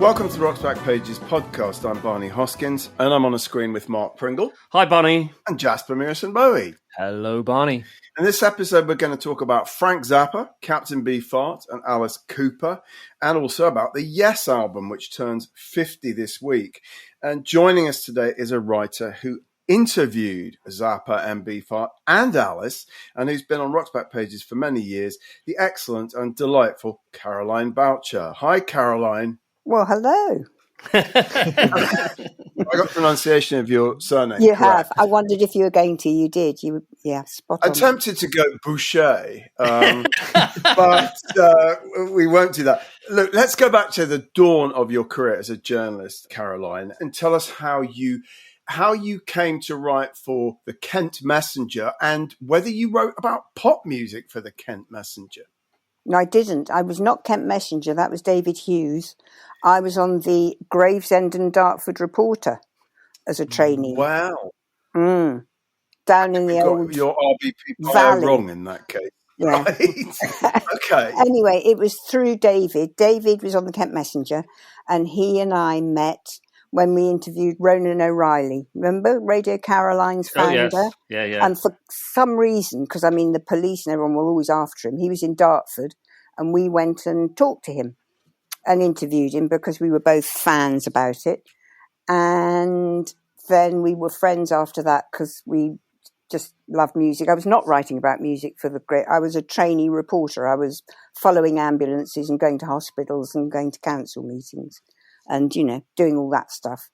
Welcome to the Rock's Back Pages podcast. I'm Barney Hoskins, and I'm on a screen with Mark Pringle. Hi, Barney. And Jasper Mearson-Bowie. Hello, Barney. In this episode, we're going to talk about Frank Zappa, Captain Beefheart, and Alice Cooper, and also about the Yes album, which turns 50 this week. And joining us today is a writer who interviewed Zappa and Beefheart and Alice, and who's been on Rock's Back Pages for many years, the excellent and delightful Caroline Boucher. Hi, Caroline. Well, hello. I got pronunciation of your surname. You correct. have. I wondered if you were going to. You did. Yeah, spot on. I attempted to go Boucher, but we won't do that. Look, let's go back to the dawn of your career as a journalist, Caroline, and tell us how you came to write for the Kent Messenger and whether you wrote about pop music for the Kent Messenger. No, I didn't. I was not Kent Messenger. That was David Hughes. I was on the Gravesend Dartford Reporter as a trainee. Wow. Down in the old your RBP valley. Wrong in that case. Yeah. Right. Okay. Anyway, it was through David. David was on the Kent Messenger, and he and I met when we interviewed Ronan O'Reilly. Remember? Radio Caroline's founder. Oh, yes. Yeah. And for some reason, because, the police and everyone were always after him, he was in Dartford, and we went and talked to him and interviewed him because we were both fans about it. And then we were friends after that because we just loved music. I was not writing about music I was a trainee reporter. I was following ambulances and going to hospitals and going to council meetings and, doing all that stuff.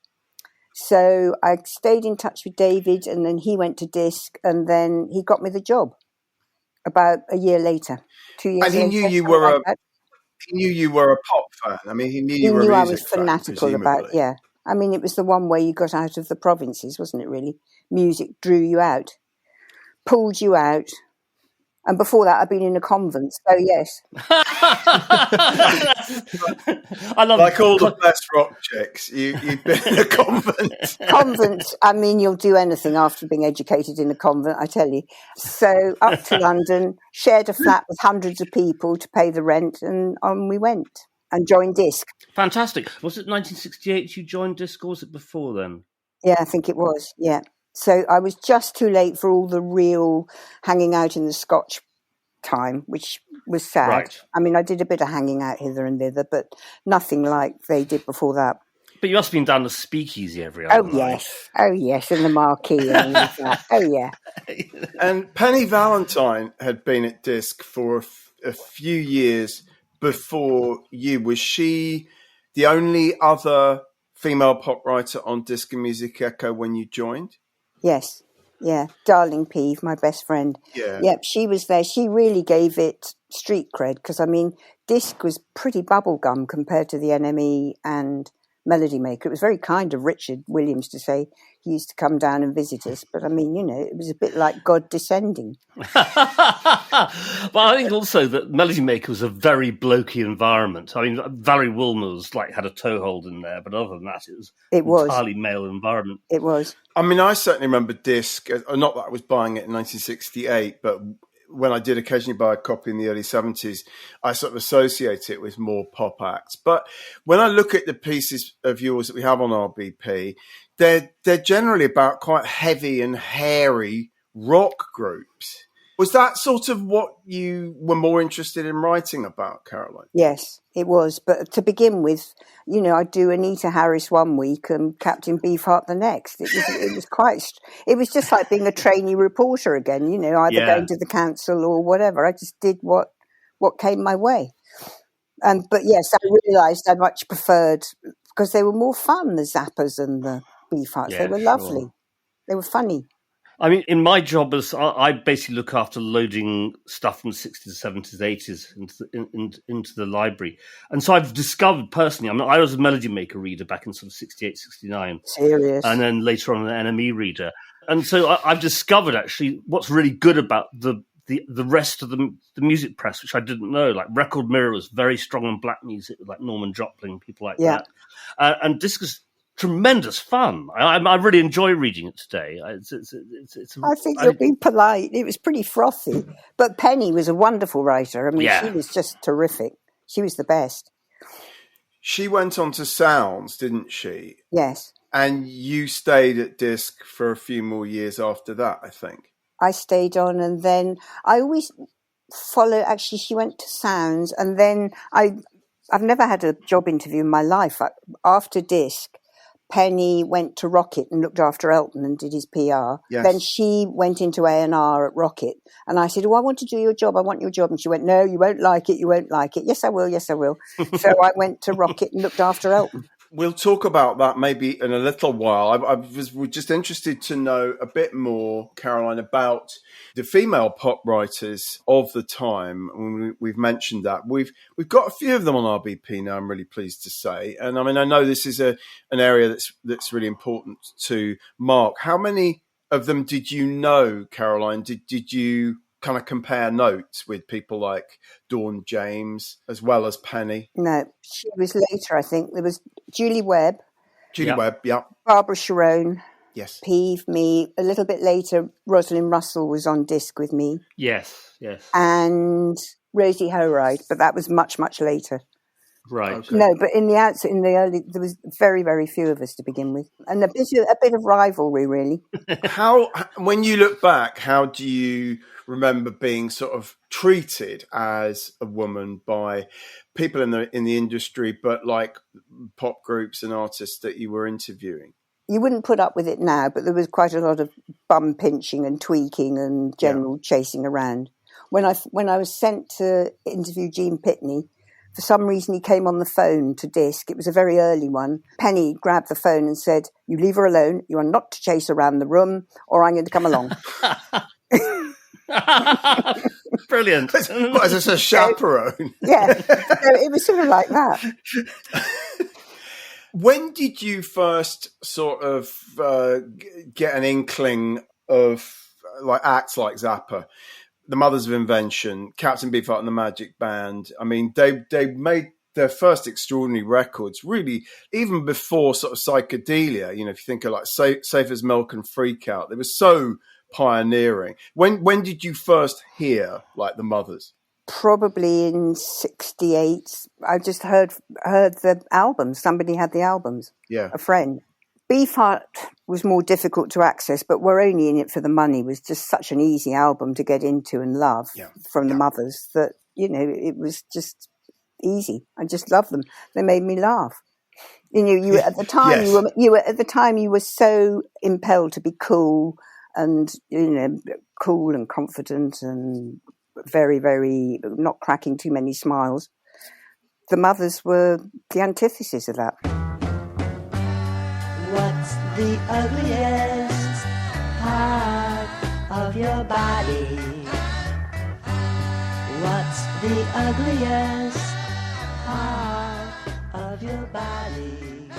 So I stayed in touch with David, and then he went to Disc, and then he got me the job about a year later, 2 years later. And he knew you were he knew you were a pop fan. He knew you were a music I was fanatical fan, about, yeah. It was the one way you got out of the provinces, wasn't it, really? Music drew you out, pulled you out. And before that, I'd been in a convent, so yes. I love like all the best rock chicks, you've been in a convent. Convent, you'll do anything after being educated in a convent, I tell you. So up to London, shared a flat with hundreds of people to pay the rent, and on we went and joined Disc. Fantastic. Was it 1968 you joined Disc, or was it before then? Yeah, I think it was, yeah. So I was just too late for all the real hanging out in the Scotch time, which was sad. Right. I did a bit of hanging out hither and thither, but nothing like they did before that. But you must have been down the Speakeasy every other night. Oh, yes, and the Marquee and all of that. Oh, yeah. And Penny Valentine had been at Disc for a few years before you. Was she the only other female pop writer on Disc and Music Echo when you joined? Yes, yeah. Darling Peeve, my best friend. Yeah. Yep, she was there. She really gave it street cred because, Disc was pretty bubblegum compared to the NME and Melody Maker. It was very kind of Richard Williams to say he used to come down and visit us. But, it was a bit like God descending. But I think also that Melody Maker was a very blokey environment. Valerie Wilmer's had a toehold in there, but other than that, it was an entirely male environment. It was. I certainly remember Disc, not that I was buying it in 1968, but when I did occasionally buy a copy in the early 70s, I sort of associate it with more pop acts. But when I look at the pieces of yours that we have on RBP, they're generally about quite heavy and hairy rock groups. Was that sort of what you were more interested in writing about, Caroline? Yes, it was. But to begin with, I'd do Anita Harris one week and Captain Beefheart the next. It was just like being a trainee reporter again, either going to the council or whatever. I just did what came my way. But yes, I realised I much preferred, because they were more fun, the Zappas and the Beefhearts. Yeah, they were lovely. Sure. They were funny. In my job, I basically look after loading stuff from the 60s, 70s, 80s into the library. And so I've discovered personally, I was a Melody Maker reader back in sort of 68, 69. Serious. And then later on an NME reader. And so I've discovered actually what's really good about the rest of the music press, which I didn't know. Like Record Mirror was very strong on black music, like Norman Joplin, people like that. And Disc is tremendous fun. I really enjoy reading it today. I think you're being polite. It was pretty frothy. But Penny was a wonderful writer. She was just terrific. She was the best. She went on to Sounds, didn't she? Yes. And you stayed at Disc for a few more years after that, I think. I stayed on, and then I always follow. Actually, she went to Sounds, and then I've never had a job interview in my life. After Disc, Penny went to Rocket and looked after Elton and did his PR. Yes. Then she went into A&R at Rocket, and I said, "Oh, I want to do your job. I want your job." And she went, "No, you won't like it. You won't like it." "Yes, I will. Yes, I will." So I went to Rocket and looked after Elton. We'll talk about that maybe in a little while. I was just interested to know a bit more, Caroline, about the female pop writers of the time. We've mentioned that. We've got a few of them on RBP now, I'm really pleased to say. And I mean, I know this is an area that's really important to Mark. How many of them did you know, Caroline? Did you kind of compare notes with people like Dawn James as well as Penny? No, she was later, I think. There was Julie Webb. Julie Webb, yeah. Barbara Sharon. Yes. Peeve, me. A little bit later, Rosalind Russell was on Disc with me. Yes. And Rosie Horide, but that was much, much later. Right. Okay. No, but in the early, there was very, very few of us to begin with. And a bit of rivalry, really. When you look back, how do you remember being sort of treated as a woman by people in the industry, but like pop groups and artists that you were interviewing? You wouldn't put up with it now, but there was quite a lot of bum pinching and tweaking and general chasing around. When I was sent to interview Gene Pitney, for some reason he came on the phone to Disc. It was a very early one. Penny grabbed the phone and said, "You leave her alone. You are not to chase around the room, or I'm going to come along." Brilliant. As a chaperone. Yeah, so it was sort of like that. When did you first sort of get an inkling of like acts like Zappa, the Mothers of Invention, Captain Beefheart and the Magic Band? I mean, they made their first extraordinary records really even before sort of psychedelia. You know, if you think of like Safe as Milk and Freak Out, they were so pioneering. When did you first hear like the Mothers? Probably in '68. I just heard the albums. Somebody had the albums. Yeah. A friend. Beefheart was more difficult to access, but We're Only in It for the Money was just such an easy album to get into and love from the Mothers that, you know, it was just easy. I just loved them. They made me laugh. You know, you at the time you were so impelled to be cool and, you know, cool and confident and very, very not cracking too many smiles. The Mothers were the antithesis of that. What's the ugliest part of your body? What's the ugliest part of your body?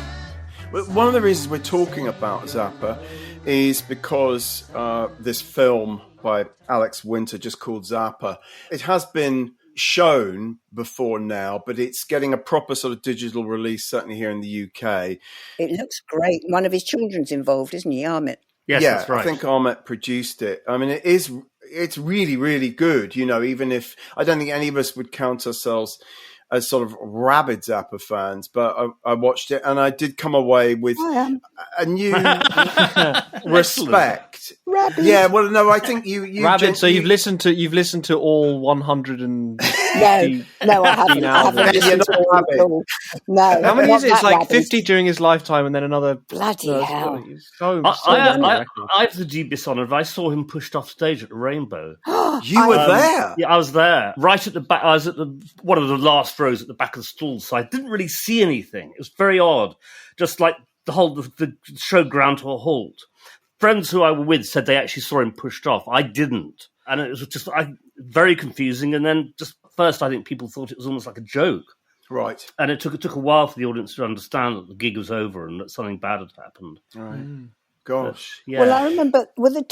Well, one of the reasons we're talking about Zappa is because this film by Alex Winter, just called Zappa, it has been shown before now, but it's getting a proper sort of digital release, certainly here in the UK. It looks great. One of his children's involved, isn't he, Amit? Yes, yeah, that's right. I think Ahmet produced it. I mean, it's really, really good, you know, even if I don't think any of us would count ourselves as sort of rabid Zappa fans, but I watched it and I did come away with a new respect. Rabid. Yeah, well, no, I think you rabid. So you've listened to all 150. No, I haven't. I haven't listened to all. No. How many is it? It's like rabid. 50 during his lifetime, and then another. Bloody hell! So I have the dubious honour of I saw him pushed off stage at the Rainbow. You were there? Yeah, I was there, right at the back. I was at one of the last rows at the back of the stall, so I didn't really see anything. It was very odd, just like the show ground to a halt. Friends who I were with said they actually saw him pushed off. I didn't, and it was just very confusing. And then just first, I think people thought it was almost like a joke, right? And it took a while for the audience to understand that the gig was over and that something bad had happened. Right. Gosh. Yeah. Well, I remember, were there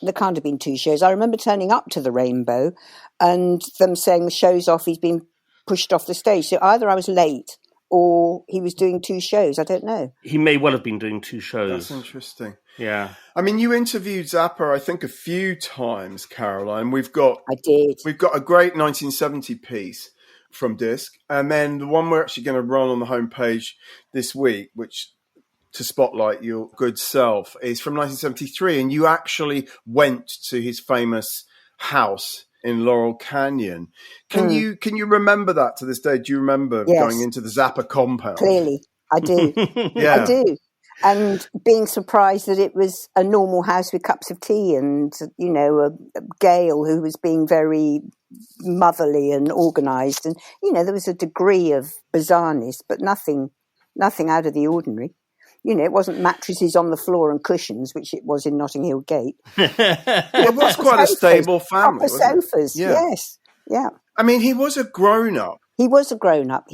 there can't have been two shows. I remember turning up to the Rainbow and them saying the show's off, he's been pushed off the stage. So either I was late or he was doing two shows. I don't know. He may well have been doing two shows. That's interesting. Yeah. I mean, you interviewed Zappa, I think, a few times, Caroline. We've got I did. We've got a great 1970 piece from disc. And then the one we're actually going to run on the homepage this week, which to spotlight your good self, is from 1973. And you actually went to his famous house in Laurel Canyon. Can you remember that to this day? Do you remember going into the Zappa compound? Clearly, I do. Yeah. I do. And being surprised that it was a normal house with cups of tea and, a Gail who was being very motherly and organised. And, there was a degree of bizarreness, but nothing out of the ordinary. It wasn't mattresses on the floor and cushions, which it was in Notting Hill Gate. It was quite a stable family. Proper sofas, yes. Yeah. I mean, he was a grown-up. He was a grown-up,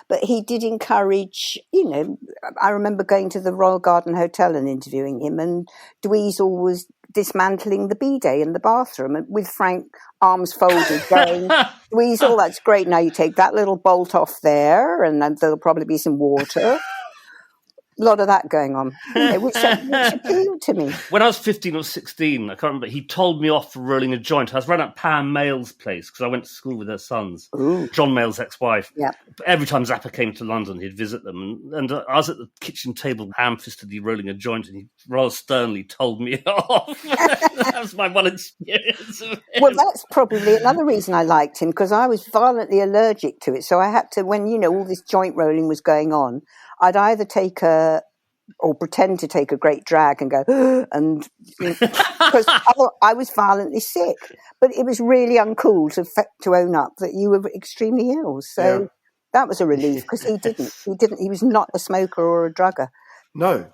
but he did encourage, I remember going to the Royal Garden Hotel and interviewing him, and Dweezil was dismantling the bidet in the bathroom and with Frank, arms folded, going, Dweezil, that's great, now you take that little bolt off there, and then there'll probably be some water. A lot of that going on, which appealed to me. When I was 15 or 16, I can't remember, he told me off for rolling a joint. I was round at Pam Mayle's place because I went to school with her sons. Ooh. John Mayle's ex-wife. Yeah. Every time Zappa came to London, he'd visit them. And I was at the kitchen table, ham-fistedly rolling a joint, and he rather sternly told me off. That was my one experience of him. Well, that's probably another reason I liked him, because I was violently allergic to it. So I had to, when, all this joint rolling was going on, I'd either take or pretend to take a great drag and go, and because I was violently sick. But it was really uncool to own up that you were extremely ill. So that was a relief, because he didn't. He was not a smoker or a drugger. No.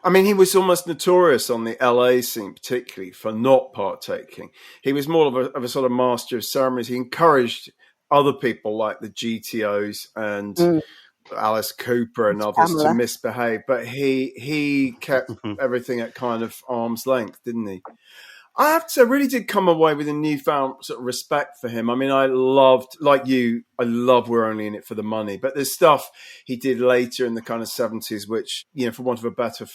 I mean, he was almost notorious on the LA scene, particularly for not partaking. He was more of a sort of master of ceremonies. He encouraged other people like the GTOs and Alice Cooper and others to misbehave, but he kept everything at kind of arm's length, didn't he? I have to say, I really did come away with a newfound sort of respect for him. I mean, I love We're Only In It For The Money, but there's stuff he did later in the kind of 70s, which, for want of a better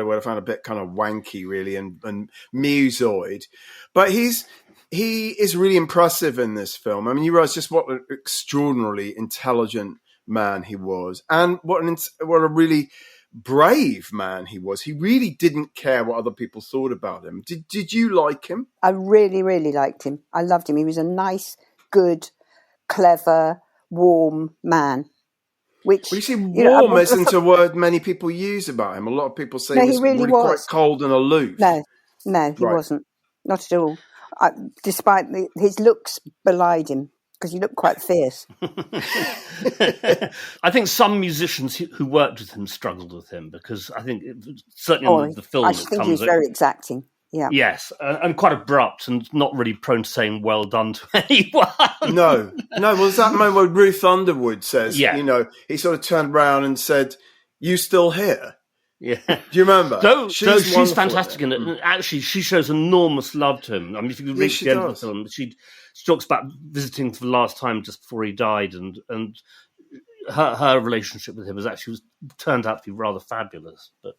word, I found a bit kind of wanky, really, and musoid. But he is really impressive in this film. I mean, you realise just what an extraordinarily intelligent man he was, and what a really brave man he was. He really didn't care what other people thought about him. Did you like him? I really, really liked him. I loved him. He was a nice, good, clever, warm man. Which, well, you see, warm isn't a word many people use about him. A lot of people say he was really quite cold and aloof. No, he wasn't. Not at all. Despite his looks belied him, because he looked quite fierce. I think some musicians who worked with him struggled with him, because I think certainly in the film, I think he was very exacting. Yeah. Yes, and quite abrupt, and not really prone to saying "well done" to anyone. No. Well, there's that moment where Ruth Underwood says, he sort of turned around and said, "You still here?" Yeah. Do you remember? No, she's fantastic in it. And actually, she shows enormous love to him. I mean, if you read the end of the film, she talks about visiting for the last time just before he died, and her relationship with him turned out to be rather fabulous. But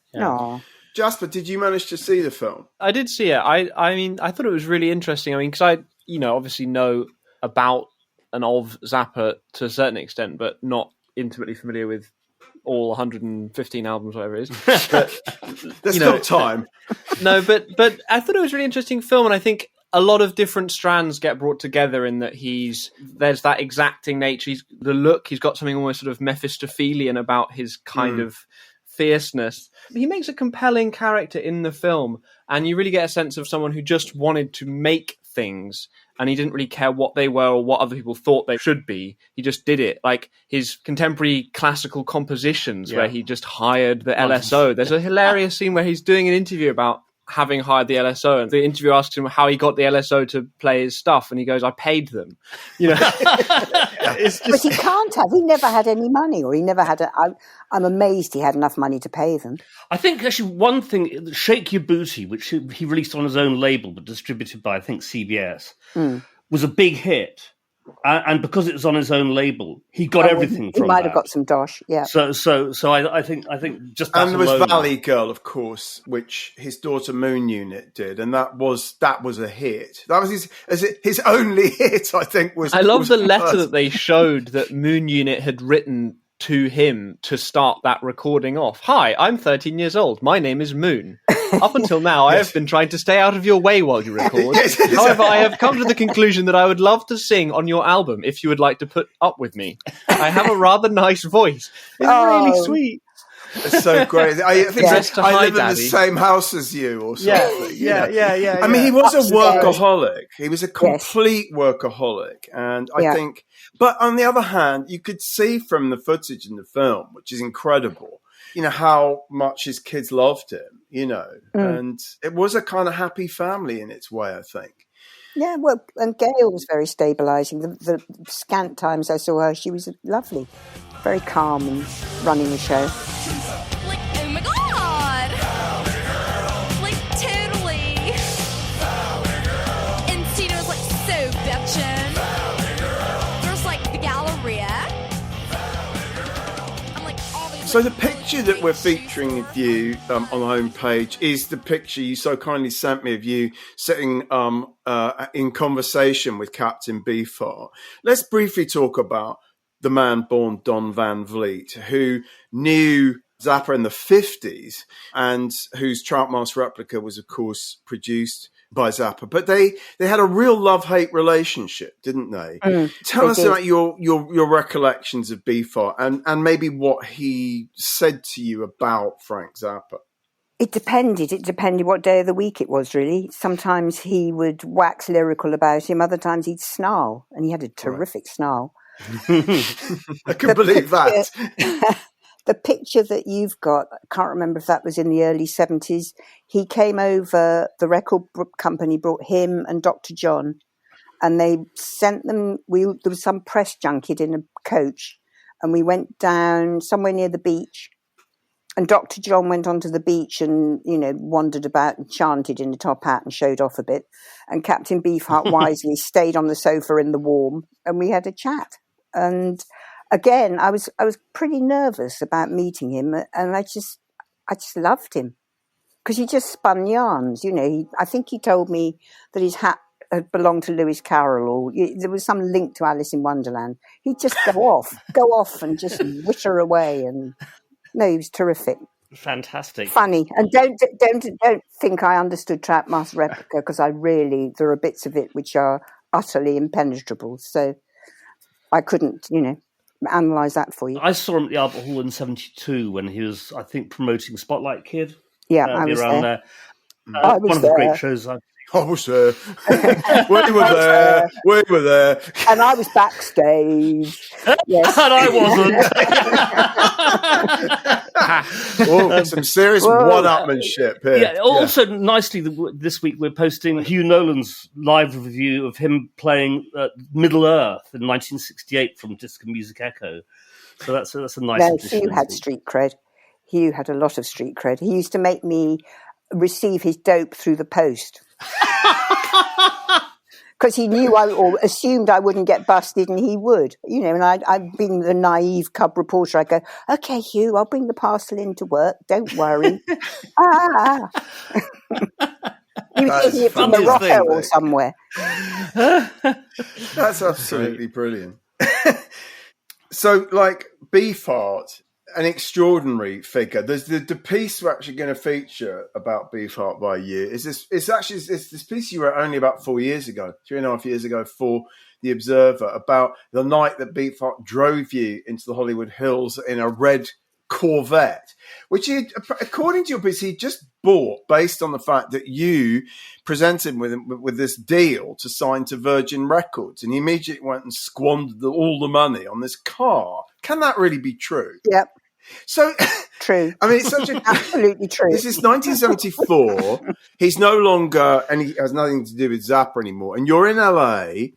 Jasper, did you manage to see the film? I did see it. I mean, I thought it was really interesting. I mean, because I, obviously know about and of Zappa to a certain extent, but not intimately familiar with all 115 albums, whatever it is. But, there's still time. No, but I thought it was a really interesting film, and I think a lot of different strands get brought together in that there's that exacting nature. The look, he's got something almost sort of Mephistophelian about his kind of fierceness. He makes a compelling character in the film, and you really get a sense of someone who just wanted to make things, and he didn't really care what they were or what other people thought they should be. He just did it. Like his contemporary classical compositions where he just hired the LSO. There's a hilarious scene where he's doing an interview about having hired the LSO, and the interviewer asks him how he got the LSO to play his stuff, and he goes, "I paid them." It's just... But he can't have. He never had any money, or he never had. I'm amazed he had enough money to pay them. I think actually one thing, "Shake Your Booty," which he released on his own label but distributed by I think CBS, was a big hit. And because it was on his own label, he got everything He from might that. have got some dosh, yeah. So I think just that And there was alone- Valley Girl, of course, which his daughter Moon Unit did, and that was a hit. That was his only hit, I think. I love was the letter first. that they showed that Moon Unit had written to him to start that recording off. Hi, I'm 13 years old. My name is Moon. Up until now, I have been trying to stay out of your way while you record. Yes. However, I have come to the conclusion that I would love to sing on your album if you would like to put up with me. I have a rather nice voice. It's really sweet. It's so great. I think Yes, to I hi, live in the Daddy. same house as you, or something. Yeah. I mean, he was a Upstairs. workaholic. He was a complete workaholic. And I think, but on the other hand, you could see from the footage in the film, which is incredible, how much his kids loved him, and it was a kind of happy family in its way, I think. Yeah, well, and Gail was very stabilising. The scant times I saw her, she was lovely, very calm and running the show. Like, oh my god! Like, totally! And Tina was like so bitchin'. There's like the Galleria. I'm like, all these. So the picture that we're featuring of you on the homepage is the picture you so kindly sent me of you sitting in conversation with Captain Beefheart. Let's briefly talk about the man born Don Van Vliet, who knew Zappa in the 50s and whose Troutmouse replica was, of course, produced by Zappa. But they had a real love-hate relationship, didn't they? Tell us about your recollections of Beefheart and maybe what he said to you about Frank Zappa. It depended. It depended what day of the week it was, really. Sometimes he would wax lyrical about him. Other times he'd snarl, and he had a terrific snarl. I can believe that. The picture that you've got, I can't remember if that was in the early 70s. He came over, the record company brought him and Dr. John, and they sent them, there was some press junket in a coach, and we went down somewhere near the beach, and Dr. John went onto the beach and, wandered about and chanted in a top hat and showed off a bit. And Captain Beefheart wisely stayed on the sofa in the warm, and we had a chat. And again, I was pretty nervous about meeting him, and I just loved him because he just spun yarns. I think he told me that his hat had belonged to Lewis Carroll, or there was some link to Alice in Wonderland. He'd just go off and just witter away. And no, he was terrific. Fantastic. Funny. And don't think I understood Troutmouse replica, because there are bits of it which are utterly impenetrable. So I couldn't, analyse that for you. I saw him at the Albert Hall in '72 when he was, I think, promoting Spotlight Kid. Yeah, I was around there. there. One of the great shows I was there. We were there. We were there. And I was backstage. Yes. And I wasn't. Some serious one-upmanship here. Yeah. Also, nicely, this week we're posting Hugh Nolan's live review of him playing Middle Earth in 1968 from Disc and Music Echo. So that's a nice addition. Hugh had street cred. Hugh had a lot of street cred. He used to make me receive his dope through the post. Because he knew or assumed I wouldn't get busted, and he would, and I'd been the naive cub reporter. I'd go, okay, Hugh, I'll bring the parcel into work. Don't worry. He was getting it from Morocco or somewhere. That's absolutely brilliant. So, like, Beefheart, an extraordinary figure. There's the piece we're actually going to feature about Beefheart by you. It's this piece you wrote only about 4 years ago, 3.5 years ago, for The Observer, about the night that Beefheart drove you into the Hollywood Hills in a red Corvette, which he, according to your piece, he just bought based on the fact that you presented him with this deal to sign to Virgin Records, and he immediately went and squandered all the money on this car. Can that really be true? Yep. So true. I mean, it's such a absolutely true. This is 1974. He's no longer, and he has nothing to do with Zappa anymore. And you're in LA.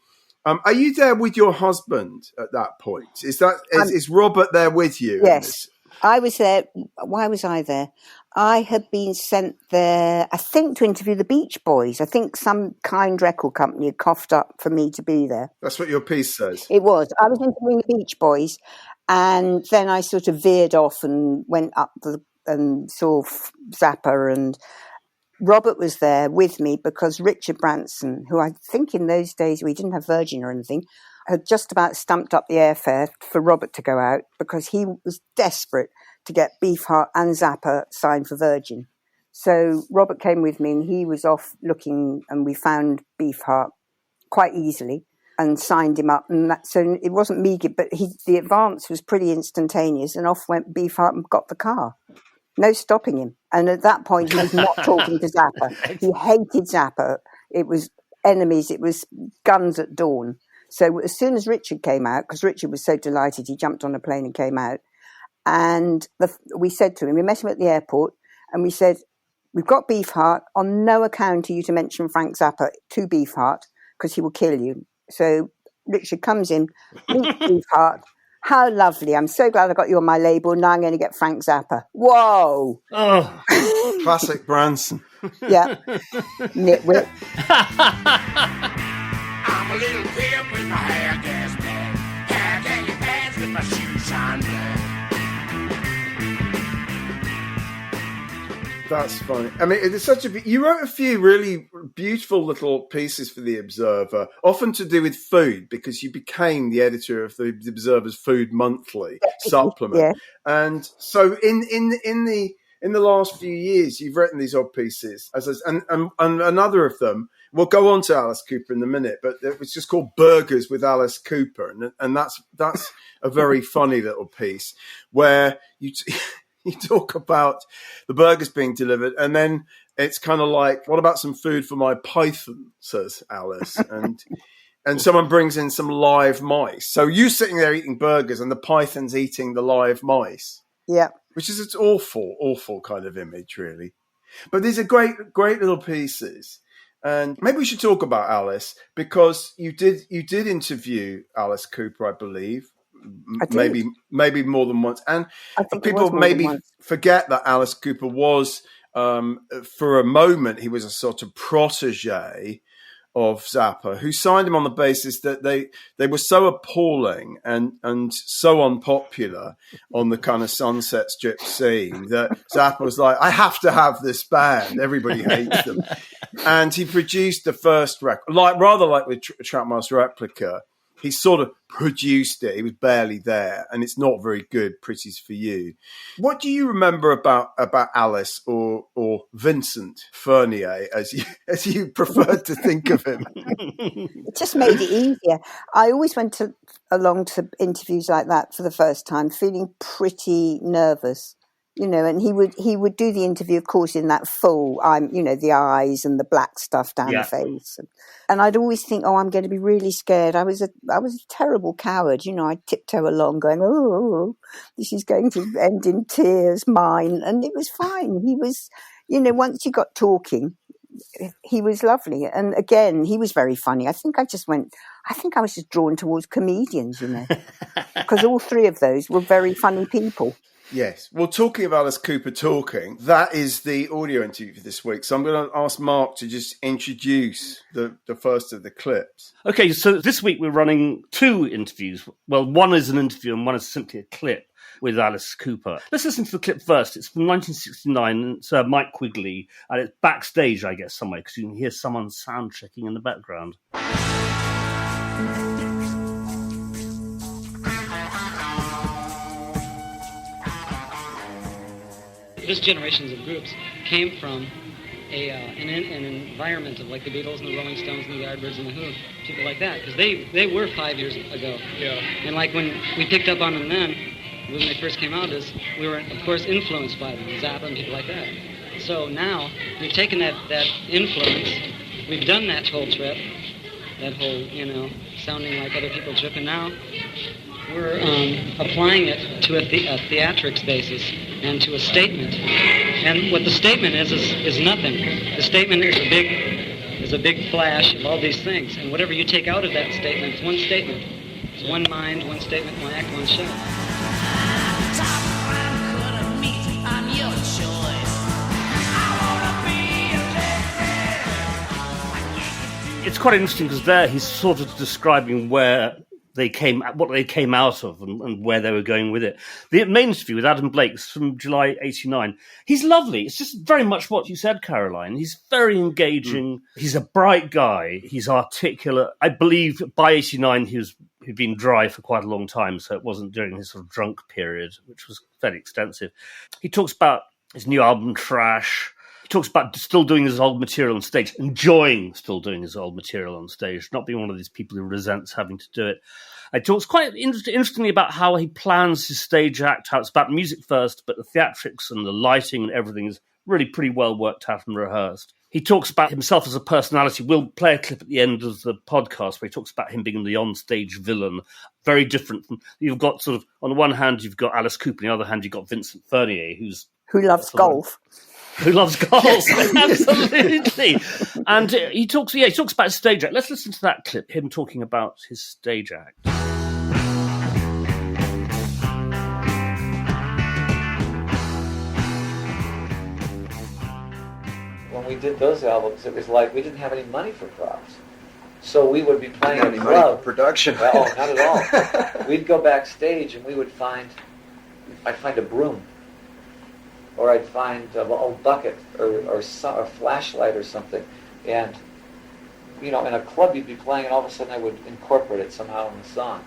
Are you there with your husband at that point? Is Robert there with you? Yes. I was there. Why was I there? I had been sent there, I think, to interview the Beach Boys. I think some kind record company had coughed up for me to be there. That's what your piece says. It was. I was interviewing the Beach Boys, and then I sort of veered off and went up and saw Zappa, and Robert was there with me because Richard Branson, who I think in those days we didn't have Virgin or anything, had just about stumped up the airfare for Robert to go out because he was desperate to get Beefheart and Zappa signed for Virgin. So Robert came with me and he was off looking, and we found Beefheart quite easily and signed him up. And so it wasn't me, but the advance was pretty instantaneous, and off went Beefheart and got the car. No stopping him. And at that point, he was not talking to Zappa. He hated Zappa. It was enemies. It was guns at dawn. So as soon as Richard came out, because Richard was so delighted, he jumped on a plane and came out. And we said to him, we met him at the airport, and we said, we've got Beefheart. On no account are you to mention Frank Zappa to Beefheart, because he will kill you. So Richard comes in, meets Beefheart. How lovely. I'm so glad I got you on my label. Now I'm going to get Frank Zappa. Whoa. Oh. Classic Branson. Yeah. Nitwit. I'm a little pimp with my hair gas bag. Hair khaki pants with my shoes shine black. That's funny. I mean, it's such a. You wrote a few really beautiful little pieces for the Observer, often to do with food, because you became the editor of the Observer's Food Monthly supplement. Yeah. And so, in the last few years, you've written these odd pieces, and another of them. We'll go on to Alice Cooper in a minute, but it was just called Burgers with Alice Cooper, and that's a very funny little piece where you talk about the burgers being delivered, and then it's kind of like, what about some food for my python, says Alice, and someone brings in some live mice. So you sitting there eating burgers and the python's eating the live mice. Yeah. Which is an awful kind of image, really. But these are great little pieces. And maybe we should talk about Alice, because you did interview Alice Cooper, I believe. Maybe more than once. And people maybe forget that Alice Cooper was, for a moment, he was a sort of protege of Zappa, who signed him on the basis that they were so appalling and so unpopular on the kind of Sunset Strip scene that Zappa was like, I have to have this band. Everybody hates them. And he produced the first record, rather like with Trackmaster Replica. He sort of produced it. He was barely there, and it's not very good. Pretty's for You. What do you remember about Alice or Vincent Furnier, as you preferred to think of him? It just made it easier. I always went along to interviews like that for the first time, feeling pretty nervous. And he would do the interview, of course, in that full, the eyes and the black stuff down the face. And I'd always think, I'm going to be really scared. I was a terrible coward. I'd tiptoe along going, oh, this is going to end in tears, mine. And it was fine. He was, once you got talking, he was lovely. And again, he was very funny. I think I was just drawn towards comedians, because all three of those were very funny people. Yes. Well, talking of Alice Cooper talking, that is the audio interview for this week. So I'm going to ask Mark to just introduce the first of the clips. Okay, so this week we're running two interviews. Well, one is an interview and one is simply a clip with Alice Cooper. Let's listen to the clip first. It's from 1969, and it's Mike Quigley, and it's backstage, I guess, somewhere, because you can hear someone sound checking in the background. This generations of groups came from an environment of like the Beatles and the Rolling Stones and the Yardbirds and the Who, people like that, because they were 5 years ago. Yeah. And like when we picked up on them then, when they first came out, we were of course influenced by them, Zappa and people like that. So now we've taken that influence, we've done that whole trip, that whole sounding like other people trip, and now we're applying it to a theatrics basis and to a statement. And what the statement is nothing. The statement is a big flash of all these things. And whatever you take out of that statement, it's one statement. It's one mind, one statement, one act, one show. It's quite interesting because there he's sort of describing what they came out of and where they were going with it. The main interview with Adam Blake's from July 89. He's lovely. It's just very much what you said, Caroline. He's very engaging. He's a bright guy. He's articulate. I believe by 89 he'd been dry for quite a long time, so it wasn't during his sort of drunk period, which was fairly extensive. He talks about his new album, Trash. He talks about still doing his old material on stage, enjoying still doing his old material on stage, not being one of these people who resents having to do it. He talks quite interestingly about how he plans his stage act, how it's about music first, but the theatrics and the lighting and everything is really pretty well worked out and rehearsed. He talks about himself as a personality. We'll play a clip at the end of the podcast where he talks about him being the onstage villain. Very different from, you've got sort of, on the one hand, you've got Alice Cooper, on the other hand, you've got Vincent Furnier, who loves golf. Who loves golf, absolutely. And he talks about his stage act. Let's listen to that clip, him talking about his stage act. When we did those albums, it was like we didn't have any money for props. So we would be playing a club. Production. Well, not at all. We'd go backstage and I'd find a broom. Or I'd find an old bucket or a flashlight or something. And, in a club you'd be playing and all of a sudden I would incorporate it somehow in the song.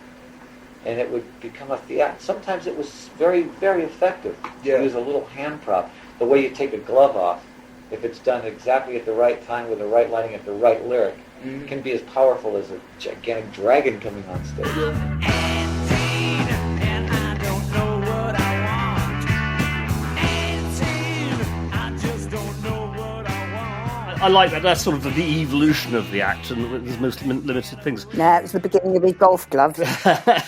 And it would become a theater. Sometimes it was very, very effective. Yeah. To use a little hand prop. The way you take a glove off, if it's done exactly at the right time with the right lighting at the right lyric, it can be as powerful as a gigantic dragon coming on stage. I like that. That's sort of the evolution of the act, and there's most limited things. No, it was the beginning of his golf glove.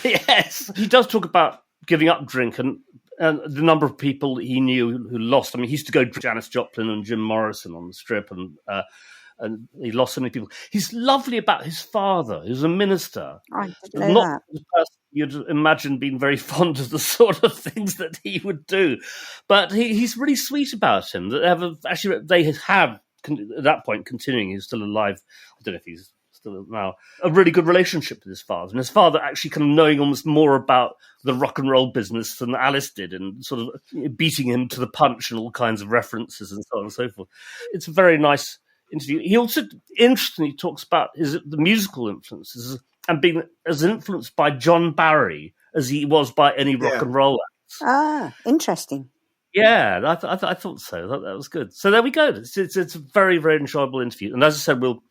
Yes. He does talk about giving up drink and the number of people he knew who lost. I mean, he used to go to Janis Joplin and Jim Morrison on the Strip, and he lost so many people. He's lovely about his father, who's a minister. I didn't know Not that. the person you'd imagine being very fond of the sort of things that he would do. But he's really sweet about him. They have, at that point, continuing, he's still alive. I don't know if he's still now, a really good relationship with his father. And his father actually kind of knowing almost more about the rock and roll business than Alice did, and sort of beating him to the punch and all kinds of references and so on and so forth. It's a very nice interview. He also, interestingly, talks about the musical influences and being as influenced by John Barry as he was by any rock and roll acts. Ah, interesting. Yeah, I thought so. I thought that was good. So there we go. It's a very, very enjoyable interview. And as I said, we'll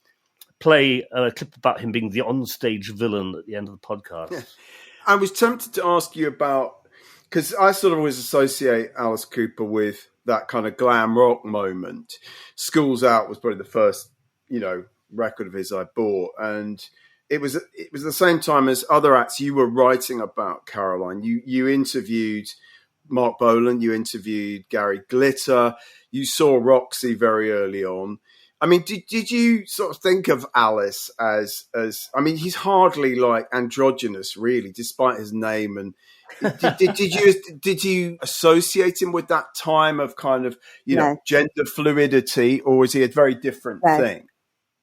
play a clip about him being the onstage villain at the end of the podcast. Yeah. I was tempted to ask you about, because I sort of always associate Alice Cooper with that kind of glam rock moment. School's Out was probably the first, record of his I bought. And it was the same time as other acts you were writing about, Caroline. You interviewed Mark Bolan, you interviewed Gary Glitter, you saw Roxy very early on. I mean, did you sort of think of Alice as I mean, he's hardly like androgynous, really, despite his name. And did you associate him with that time of kind of gender fluidity, or was he a very different thing?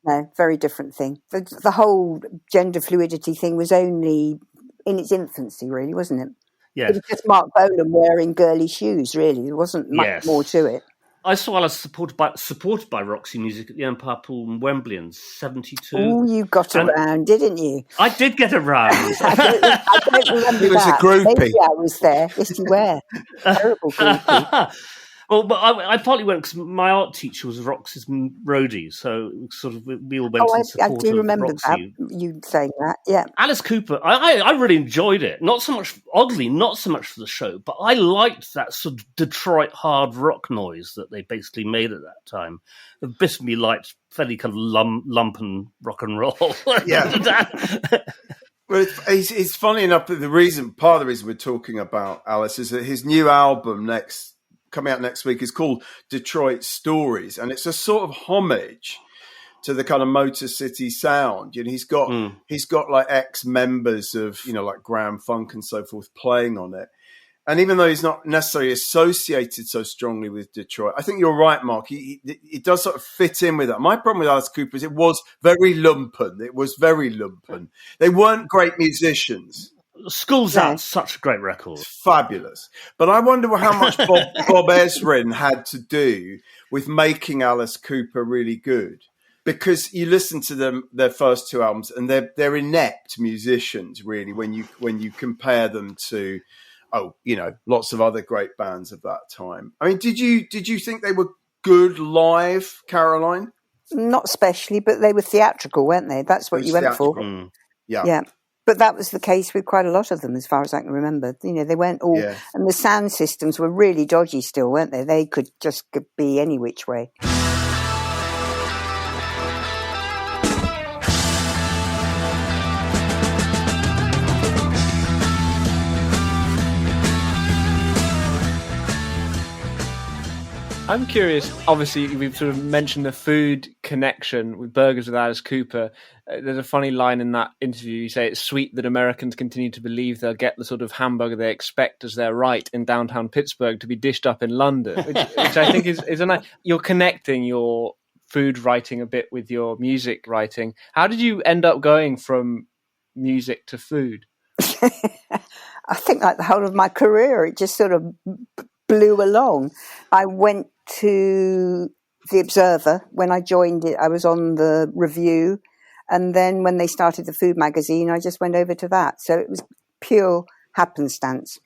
No, very different thing. The whole gender fluidity thing was only in its infancy, really, wasn't it? Yeah, it was just Mark Bolan wearing girly shoes. Really, there wasn't much more to it. I saw Alice supported by Roxy Music at the Empire Pool in Wembley in '72. Oh, you got around, didn't you? I did get around. I don't remember He was that. a groupie. Maybe I was there. Yes, you were. Terrible groupie. Well, but I partly went because my art teacher was Roxy's roadie, so sort of we all went in support I do remember of that, you saying that, yeah. Alice Cooper, I really enjoyed it. Not so much for the show, but I liked that sort of Detroit hard rock noise that they basically made at that time. It basically liked fairly kind of lumpen rock and roll. Yeah. Well, it's funny enough that part of the reason we're talking about Alice is that his new album coming out next week is called Detroit Stories, and it's a sort of homage to the kind of Motor City sound. He's got like ex-members of like Grand Funk and so forth playing on it, And even though he's not necessarily associated so strongly with Detroit, I think you're right, Mark. He does sort of fit in with that. My problem with Alice Cooper is it was very lumpen. They weren't great musicians. School's Out's such a great record. It's fabulous. But I wonder how much Bob Ezrin had to do with making Alice Cooper really good. Because you listen to their first two albums, and they're inept musicians, really, when you compare them to, lots of other great bands of that time. I mean, did you think they were good live, Caroline? Not especially, but they were theatrical, weren't they? That's what you went for. Yeah. But that was the case with quite a lot of them, as far as I can remember. They weren't all, and the sound systems were really dodgy still, weren't they? They could just be any which way. I'm curious, obviously we've sort of mentioned the food connection with Burgers with Alice Cooper. There's a funny line in that interview. You say it's sweet that Americans continue to believe they'll get the sort of hamburger they expect as their right in downtown Pittsburgh to be dished up in London, which I think is a nice... You're connecting your food writing a bit with your music writing. How did you end up going from music to food? I think like the whole of my career, it just sort of blew along. I went to the Observer when I joined it. I was on the review, and then when they started the food magazine, I just went over to that. So it was pure happenstance.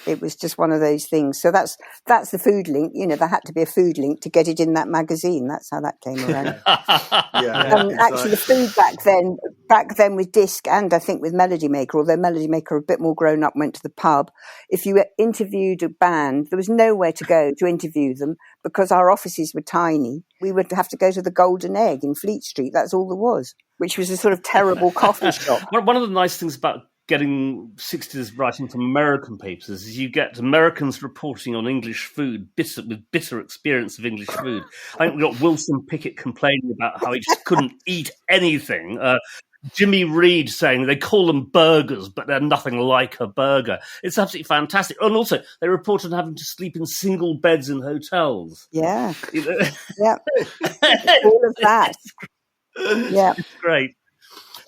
It was just one of those things. So that's the food link. There had to be a food link to get it in that magazine. That's how that came around. Actually, the food back then with disc and I think with Melody Maker, although Melody Maker a bit more grown up, went to the pub. If you interviewed a band, there was nowhere to go to interview them because our offices were tiny. We would have to go to the Golden Egg in Fleet Street. That's all there was, which was a sort of terrible coffee shop. One of the nice things about getting 60s writing from American papers is you get Americans reporting on English food with bitter experience of English food. I think we got Wilson Pickett complaining about how he just couldn't eat anything. Jimmy Reed saying they call them burgers, but they're nothing like a burger. It's absolutely fantastic. And also, they report on having to sleep in single beds in hotels. Yeah. Yeah. All of that. Yeah. It's great.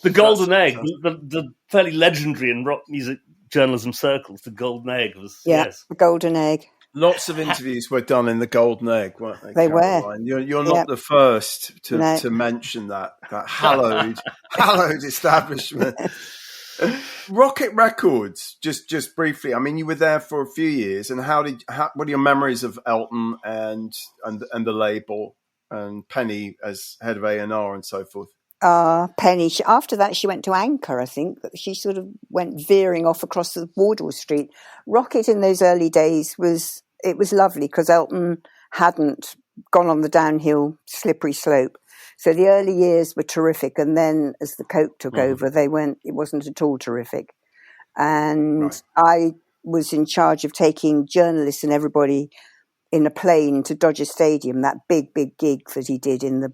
The Golden Egg, the fairly legendary in rock music journalism circles, the Golden Egg was... Yeah, yes. the Golden Egg. Lots of interviews were done in the Golden Egg, weren't they? They Caroline? were. You're not the first to mention that hallowed establishment. Rocket Records, just briefly. I mean, you were there for a few years, and what are your memories of Elton and the label and Penny as head of A&R and so forth? Penny. After that, she went to Anchor, I think. She sort of went veering off across the Wardour Street. Rocket in those early days was lovely because Elton hadn't gone on the downhill slippery slope. So the early years were terrific. And then as the Coke took over, it wasn't at all terrific. And I was in charge of taking journalists and everybody in a plane to Dodger Stadium, that big gig that he did in the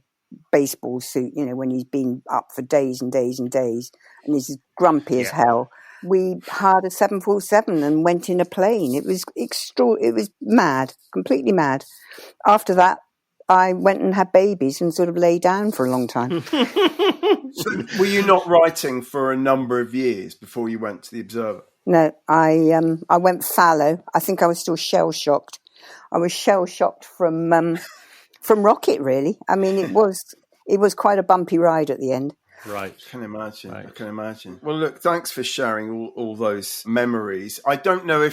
baseball suit, when he's been up for days and days and days and he's grumpy as hell. We hired a 747 and went in a plane. It was it was mad, completely mad. After that, I went and had babies and sort of lay down for a long time. So were you not writing for a number of years before you went to the Observer? No, I went fallow. I think I was still shell-shocked. I was shell-shocked from Rocket, really. I mean, it was quite a bumpy ride at the end. Right. I can imagine. Well, look, thanks for sharing all those memories. I don't know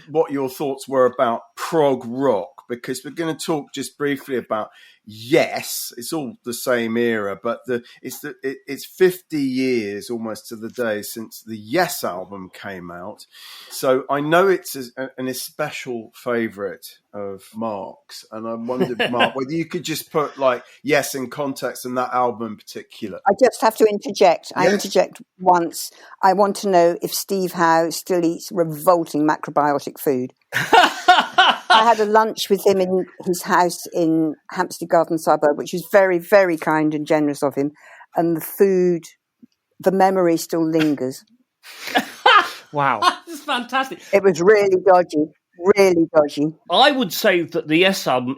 what your thoughts were about prog rock, because we're going to talk just briefly about Yes. It's all the same era, but it's 50 years almost to the day since the Yes album came out. So I know it's an especial favourite of Mark's, and I wondered, Mark, whether you could just put Yes in context and that album in particular. I just have to interject. I interject once. I want to know if Steve Howe still eats revolting macrobiotic food. I had a lunch with him in his house in Hampstead Garden Suburb, which was very, very kind and generous of him. And the food, the memory still lingers. Wow. It's fantastic. It was really dodgy. Really dodgy. I would say that the Yes album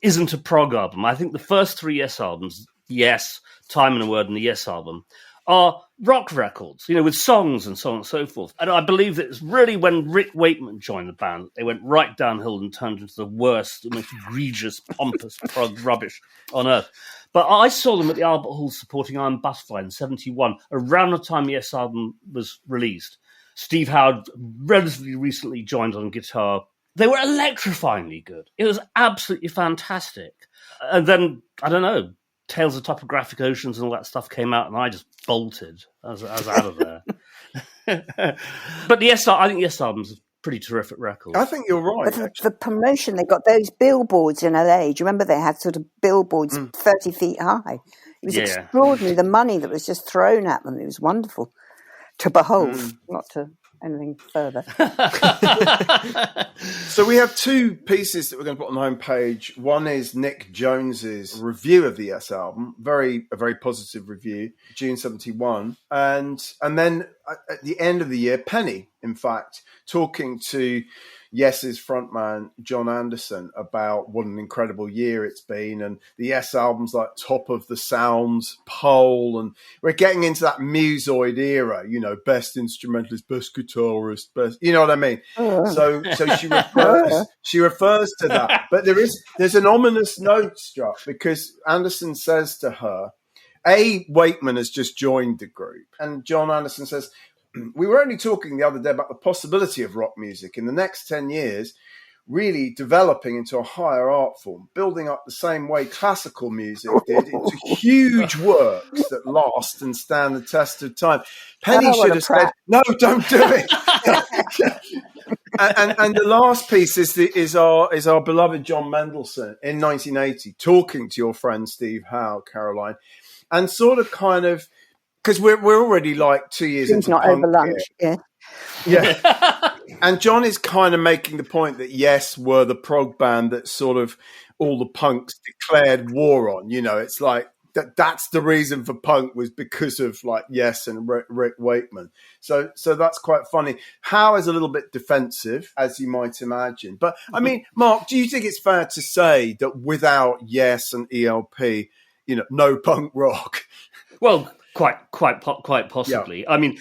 isn't a prog album. I think the first three Yes albums, Yes, Time and a Word, and the Yes album, are rock records, with songs and so on and so forth. And I believe that it's really when Rick Wakeman joined the band, they went right downhill and turned into the worst, the most egregious, pompous prog rubbish on earth. But I saw them at the Albert Hall supporting Iron Butterfly in 1971, around the time the Yes album was released. Steve Howard relatively recently joined on guitar. They were electrifyingly good. It was absolutely fantastic. And then, I don't know, Tales of Topographic Oceans and all that stuff came out, and I just bolted. I was out of there. But I think the Yes album's a pretty terrific record. I think you're right. But the promotion, they got those billboards in LA. Do you remember they had sort of billboards 30 feet high? It was extraordinary, the money that was just thrown at them. It was wonderful to behold, not to anything further. So we have two pieces that we're going to put on the homepage. One is Nick Jones's review of the Yes album, a very positive review, June 1971, and then at the end of the year, Penny, in fact, talking to Yes's frontman John Anderson about what an incredible year it's been, and the Yes album's like top of the sounds poll, and we're getting into that musoid era, best instrumentalist, best guitarist, best, you know what I mean? So she refers to that, but there's an ominous note struck because Anderson says to her, Wakeman has just joined the group, and John Anderson says, we were only talking the other day about the possibility of rock music in the next 10 years really developing into a higher art form, building up the same way classical music did into huge works that last and stand the test of time. Penny should have said, no, don't do it. and the last piece is our beloved John Mendelsohn in 1980 talking to your friend Steve Howe, Caroline, and sort of kind of, because we're already like 2 years into not punk over lunch, yeah. And John is kind of making the point that Yes were the prog band that sort of all the punks declared war on. It's like that's the reason for punk was because of like Yes and Rick Wakeman. So that's quite funny. Howe is a little bit defensive, as you might imagine. But I mean, Mark, do you think it's fair to say that without Yes and ELP, no punk rock? Well, quite possibly. Yeah. I mean,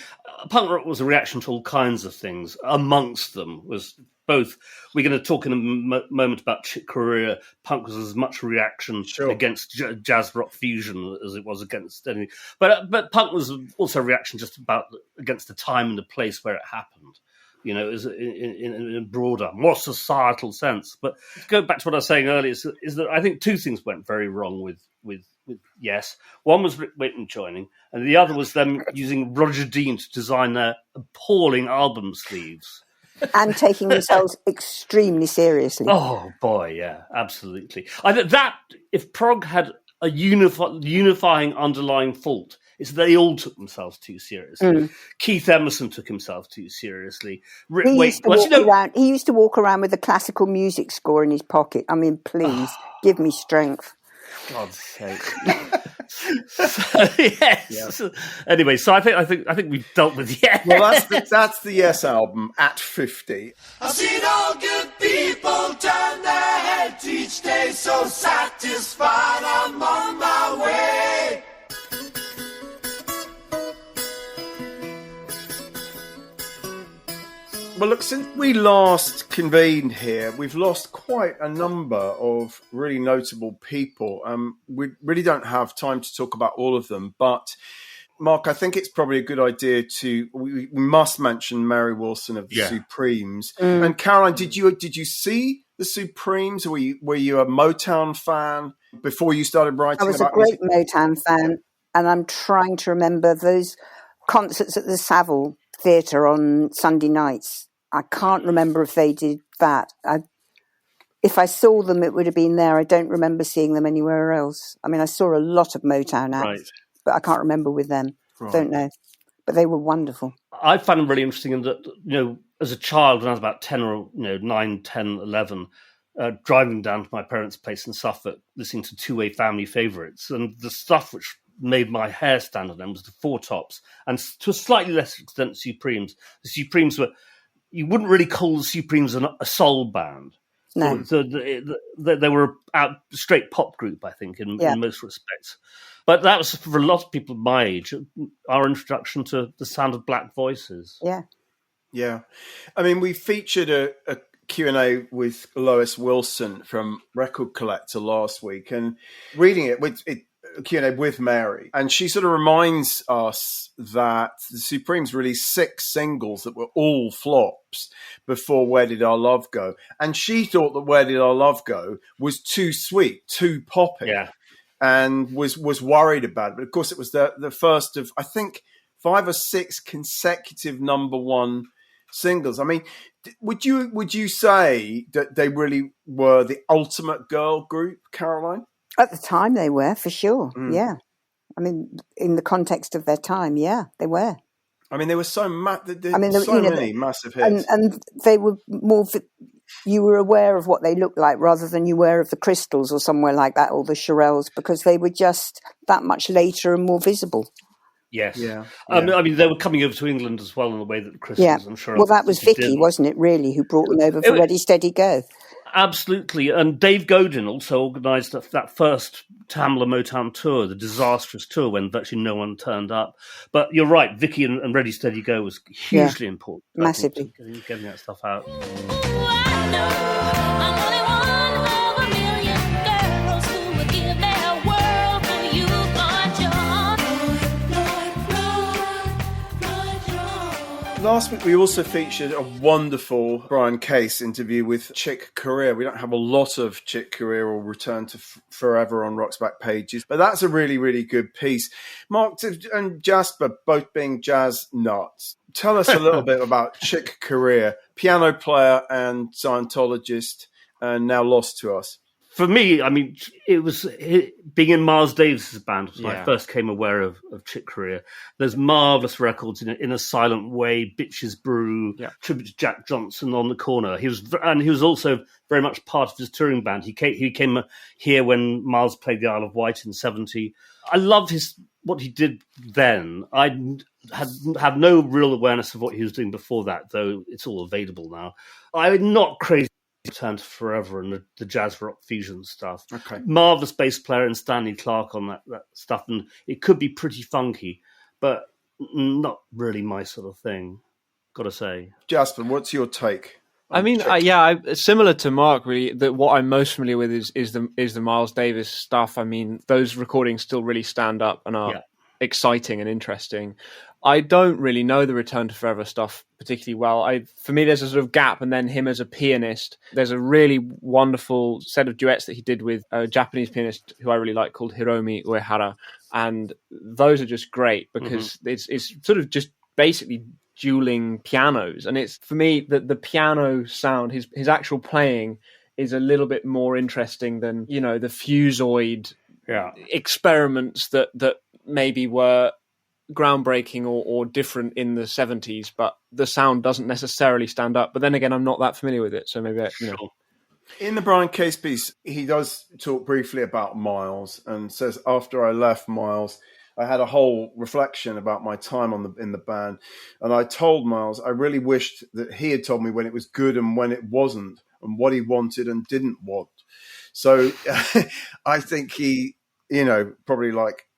punk rock was a reaction to all kinds of things. Amongst them was both. We're going to talk in a moment about Chick Corea. Punk was as much a reaction against jazz rock fusion as it was against anything. But punk was also a reaction just against the time and the place where it happened. Is in a broader, more societal sense. But to go back to what I was saying earlier, is that I think two things went very wrong with Yes. One was Rick Wakeman joining, and the other was them using Roger Dean to design their appalling album sleeves. And taking themselves extremely seriously. Oh, boy, yeah, absolutely. I think that, if prog had a unifying underlying fault, it's that they all took themselves too seriously. Keith Emerson took himself too seriously. He used to walk around with a classical music score in his pocket. I mean, please, give me strength. God's sake. Yes. Yeah. Anyway, so I think we've dealt with Yes. Well, that's the Yes album at 50. I've seen all good people turn their heads each day, so satisfied I'm on my way. Well, look, since we last convened here, we've lost quite a number of really notable people. We really don't have time to talk about all of them, but Mark, I think it's probably a good idea we must mention Mary Wilson of the Supremes. And Caroline, did you see the Supremes? Were you a Motown fan before you started writing about I was a great Motown fan, and I'm trying to remember those concerts at the Savile Theatre on Sunday nights. I can't remember if they did that. If I saw them, it would have been there. I don't remember seeing them anywhere else. I mean, I saw a lot of Motown acts, but I can't remember with them. Right. Don't know. But they were wonderful. I found them really interesting in that, as a child, when I was about 10 or 9, 10, 11, driving down to my parents' place in Suffolk, listening to two-way family favourites, and the stuff which made my hair stand on them was the Four Tops, and to a slightly less extent, Supremes. The Supremes were, you wouldn't really call the Supremes a soul band. No. So they were a straight pop group, I think, in most respects. But that was, for a lot of people my age, our introduction to the sound of black voices. Yeah. Yeah. I mean, we featured a Q&A with Lois Wilson from Record Collector last week, and reading it, Q&A with Mary, and she sort of reminds us that the Supremes released 6 singles that were all flops before Where Did Our Love Go, and she thought that Where Did Our Love Go was too sweet, too poppy, and was worried about it. But of course it was the first of, I think, 5 or 6 consecutive number 1 singles. I mean, would you say that they really were the ultimate girl group, Caroline? At the time, they were, for sure. Yeah. I mean, in the context of their time, yeah, they were. I mean, there were so many massive hits. And they were more... You were aware of what they looked like rather than you were of the Crystals or somewhere like that, or the Shirelles, because they were just that much later and more visible. Yes. Yeah. I mean, they were coming over to England as well in the way that the Crystals and Shirelles... Well, that was Vicky, wasn't it, really, who brought them over for Ready, Steady, Go. Absolutely. And Dave Godin also organised that first Tamla Motown tour, the disastrous tour, when virtually no one turned up. But you're right, Vicky and Ready, Steady, Go was hugely important. Massively. Getting that stuff out. Last week we also featured a wonderful Brian Case interview with Chick Corea. We don't have a lot of Chick Corea or Return to Forever on Rock's Back Pages, but that's a really, really good piece. Mark and Jasper, both being jazz nuts, tell us a little bit about Chick Corea, piano player and Scientologist, and now lost to us. For me, I mean, it was being in Miles Davis's band when I first came aware of Chick Corea. There's marvellous records in a Silent Way, Bitches Brew, tribute to Jack Johnson on the Corner. He was also very much part of his touring band. He came here when Miles played the Isle of Wight in '70. I love what he did then. I had no real awareness of what he was doing before that, though it's all available now. I'm not crazy. Return to Forever and the jazz rock fusion stuff. Okay. Marvellous bass player and Stanley Clarke on that stuff, and it could be pretty funky, but not really my sort of thing, gotta say. Jasper, what's your take? I mean, similar to Mark, really. What I'm most familiar with is the Miles Davis stuff. I mean, those recordings still really stand up and are exciting and interesting. I don't really know the Return to Forever stuff particularly well. For me, there's a sort of gap, and then him as a pianist. There's a really wonderful set of duets that he did with a Japanese pianist who I really like called Hiromi Uehara, and those are just great because it's sort of just basically dueling pianos, and it's, for me, the piano sound, his actual playing is a little bit more interesting than, you know, the fusoid experiments that maybe were groundbreaking or different in the 70s, but the sound doesn't necessarily stand up. But then again, I'm not that familiar with it, so maybe In the Brian Case piece, he does talk briefly about Miles and says, after I left Miles, I had a whole reflection about my time in the band, and I told Miles I really wished that he had told me when it was good and when it wasn't, and what he wanted and didn't want. So I think he, probably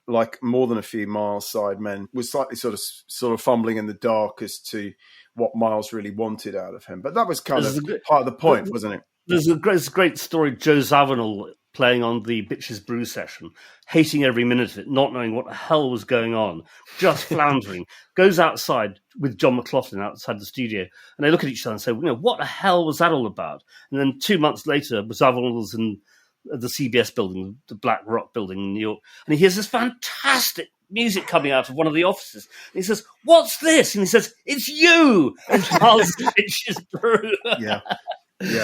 like more than a few Miles side men, was slightly sort of fumbling in the dark as to what Miles really wanted out of him. But that was kind of part of the point, wasn't it? There's a great story, Joe Zawinul playing on the Bitches Brew session, hating every minute of it, not knowing what the hell was going on, just floundering, goes outside with John McLaughlin outside the studio, and they look at each other and say, what the hell was that all about? And then 2 months later, Zawinul's in the CBS building, the Black Rock building in New York, and he hears this fantastic music coming out of one of the offices. And he says, "What's this?" And he says, "It's you!" And Charles Bitches Brew. Yeah,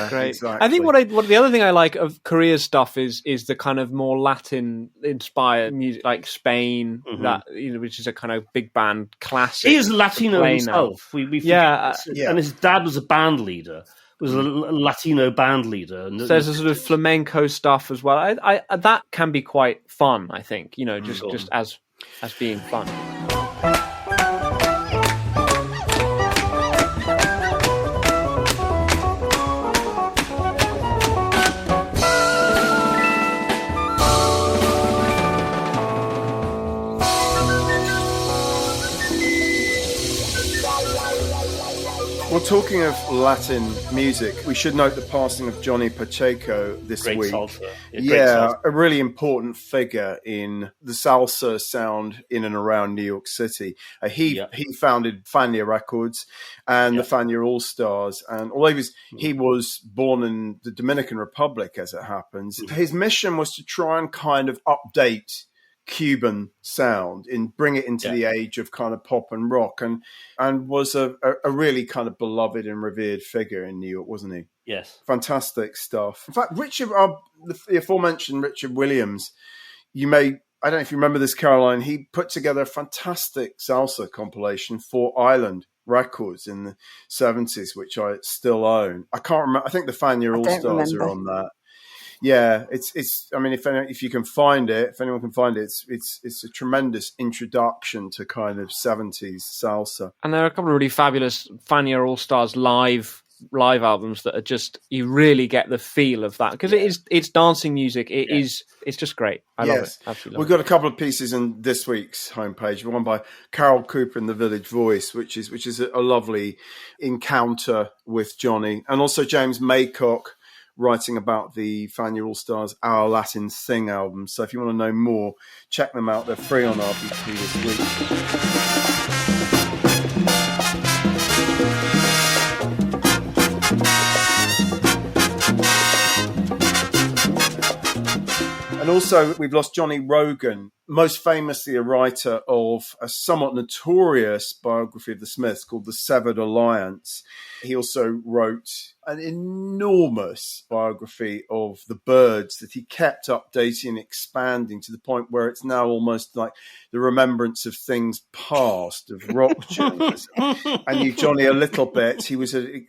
great. Exactly. I think what the other thing I like of Korea's stuff is the kind of more Latin inspired music, like Spain, that which is a kind of big band classic. He is Latino himself. We and his dad was a band leader. was a Latino band leader. And So there's a sort of flamenco stuff as well. I that can be quite fun, I think, just as being fun. Well, talking of Latin music, we should note the passing of Johnny Pacheco this Great week. salsa. Great Yeah, salsa. a really important figure in the salsa sound in and around New York City. He founded Furnier Records and the Furnier All Stars. And although he was born in the Dominican Republic, as it happens, his mission was to try and kind of update Cuban sound and bring it into the age of kind of pop and rock, and was a really kind of beloved and revered figure in New York, wasn't he? Yes. Fantastic stuff. In fact, the aforementioned Richard Williams, I don't know if you remember this, Caroline, he put together a fantastic salsa compilation for Island Records in the 70s, which I still own. I can't remember. I think the Furnier All Stars are on that. Yeah, it's. I mean, if you can find it, if anyone can find it, it's a tremendous introduction to kind of 70s salsa. And there are a couple of really fabulous Furnier All Stars live albums that are just, you really get the feel of that, because it's dancing music. It's just great. I love it. Absolutely. We've got a couple of pieces in this week's homepage. One by Carol Cooper and the Village Voice, which is a lovely encounter with Johnny, and also James Maycock writing about the Furnier All Stars Our Latin Sing album. So if you want to know more, check them out. They're free on RBP this week. And also, we've lost Johnny Rogan, most famously a writer of a somewhat notorious biography of the Smiths called The Severed Alliance. He also wrote an enormous biography of the Byrds that he kept updating and expanding to the point where it's now almost like the remembrance of things past, of rock journalism. I knew Johnny a little bit. He was a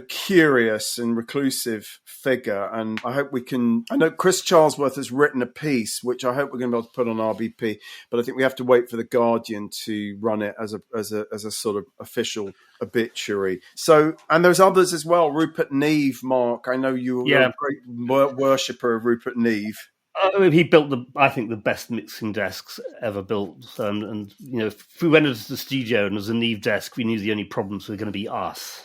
curious and reclusive figure, and I know Chris Charlesworth has written a piece which I hope we're going to be able to put on RBP, but I think we have to wait for the Guardian to run it as a sort of official obituary. So, and there's others as well. Rupert Neve, Mark, I know you're a great worshipper of Rupert Neve. He built the best mixing desks ever built, and if we went into the studio and there was a Neve desk, we knew the only problems were going to be us.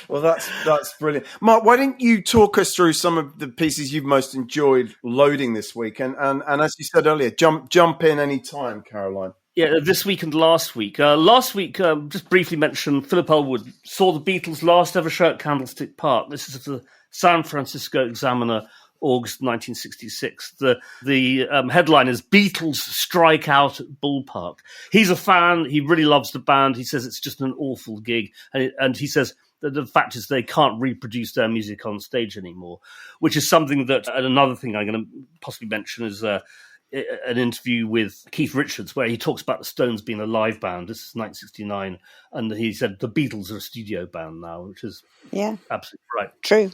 Well, that's brilliant, Mark. Why didn't you talk us through some of the pieces you've most enjoyed loading this week? And as you said earlier, jump in any time, Caroline. Yeah, this week and last week. Last week, just briefly mentioned, Philip Elwood saw the Beatles' last ever show at Candlestick Park. This is the San Francisco Examiner, August 1966. The headline is Beatles Strike Out at Ballpark. He's a fan. He really loves the band. He says it's just an awful gig. And he says that the fact is they can't reproduce their music on stage anymore, which is something that, and another thing I'm going to possibly mention is an interview with Keith Richards where he talks about the Stones being a live band. This is 1969. And he said the Beatles are a studio band now, which is absolutely right. True.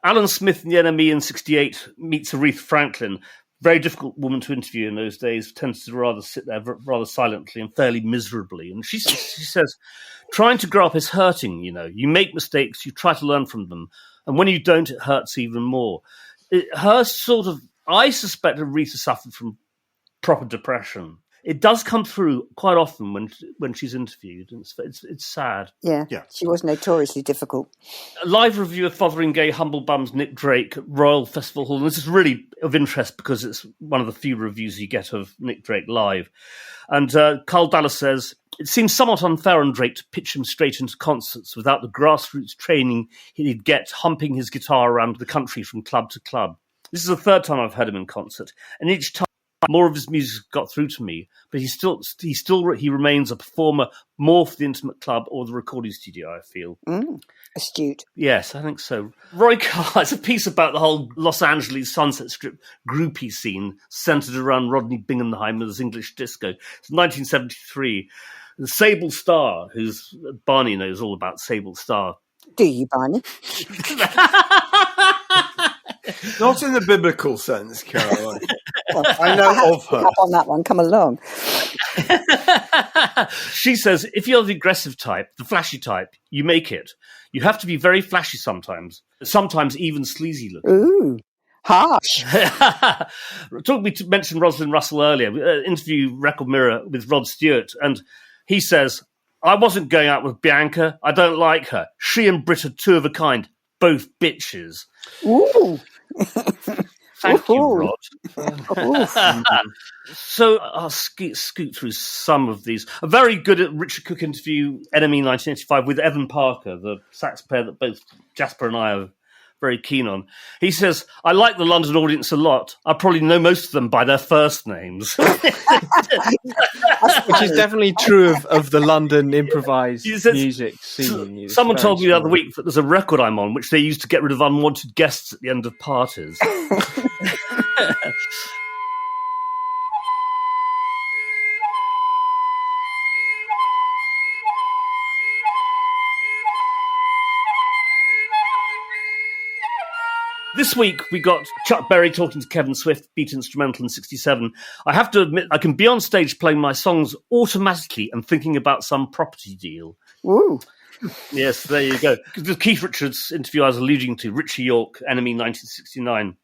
Alan Smith in The Enemy in 1968 meets Aretha Franklin. Very difficult woman to interview in those days. Tends to rather sit there rather silently and fairly miserably. And she says, trying to grow up is hurting, You make mistakes, you try to learn from them. And when you don't, it hurts even more. I suspect Aretha suffered from proper depression. It does come through quite often when she's interviewed. And it's sad. Yeah, she was notoriously difficult. A live review of Fotheringay Humble Bum's Nick Drake at Royal Festival Hall. And this is really of interest because it's one of the few reviews you get of Nick Drake live. And Carl Dallas says, it seems somewhat unfair on Drake to pitch him straight into concerts without the grassroots training he'd get humping his guitar around the country from club to club. This is the third time I've heard him in concert. And each time, more of his music got through to me, but he remains a performer more for the intimate club or the recording studio, I feel. Astute. Yes, I think so. Roy Carr, it's a piece about the whole Los Angeles Sunset Strip groupie scene centered around Rodney Bingenheimer's English disco. It's 1973. The Sable Star, who's Barney knows all about Sable Star. Do you, Barney? Not in the biblical sense, Caroline. I know of her. Up on that one, come along. She says, if you're the aggressive type, the flashy type, you make it. You have to be very flashy sometimes even sleazy looking. Ooh, harsh. We mentioned Rosalind Russell earlier, interview Record Mirror with Rod Stewart, and he says, I wasn't going out with Bianca. I don't like her. She and Britt are two of a kind, both bitches. Ooh. Thank you, Rod. So I'll scoot through some of these. A very good Richard Cook interview, Enemy 1985, with Evan Parker, the sax player that both Jasper and I are very keen on. He says, I like the London audience a lot. I probably know most of them by their first names. Which is definitely true of the London improvised music scene. Someone told me the other week that there's a record I'm on which they used to get rid of unwanted guests at the end of parties. This week, we got Chuck Berry talking to Kevin Swift, Beat Instrumental in 1967. I have to admit, I can be on stage playing my songs automatically and thinking about some property deal. Ooh. Yes, there you go. The Keith Richards interview I was alluding to, Richie York, Enemy 1969.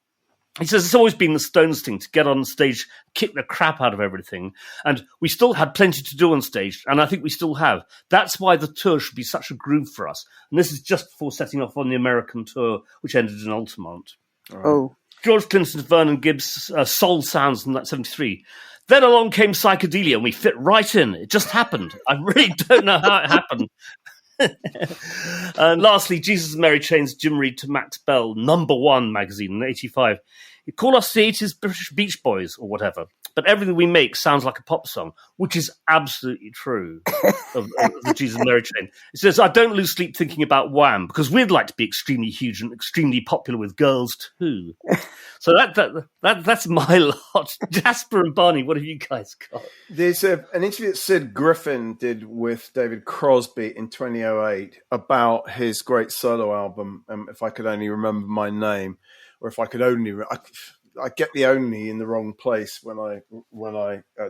He says it's always been the Stones thing to get on stage, kick the crap out of everything. And we still had plenty to do on stage, and I think we still have. That's why the tour should be such a groove for us. And this is just before setting off on the American tour, which ended in Altamont. Oh. George Clinton's Vernon Gibbs' Soul Sounds in 1973. Then along came Psychedelia, and we fit right in. It just happened. I really don't know how it happened. And lastly, Jesus and Mary Chain's Jim Reed to Max Bell, #1 magazine in 1985. You call us the 80s British Beach Boys or whatever, but everything we make sounds like a pop song, which is absolutely true of the Jesus and Mary Chain. It says, I don't lose sleep thinking about Wham, because we'd like to be extremely huge and extremely popular with girls too. So that's my lot. Jasper and Barney, what have you guys got? There's an interview that Sid Griffin did with David Crosby in 2008 about his great solo album, If I Could Only Remember My Name, or if I could only... I get the only in the wrong place when I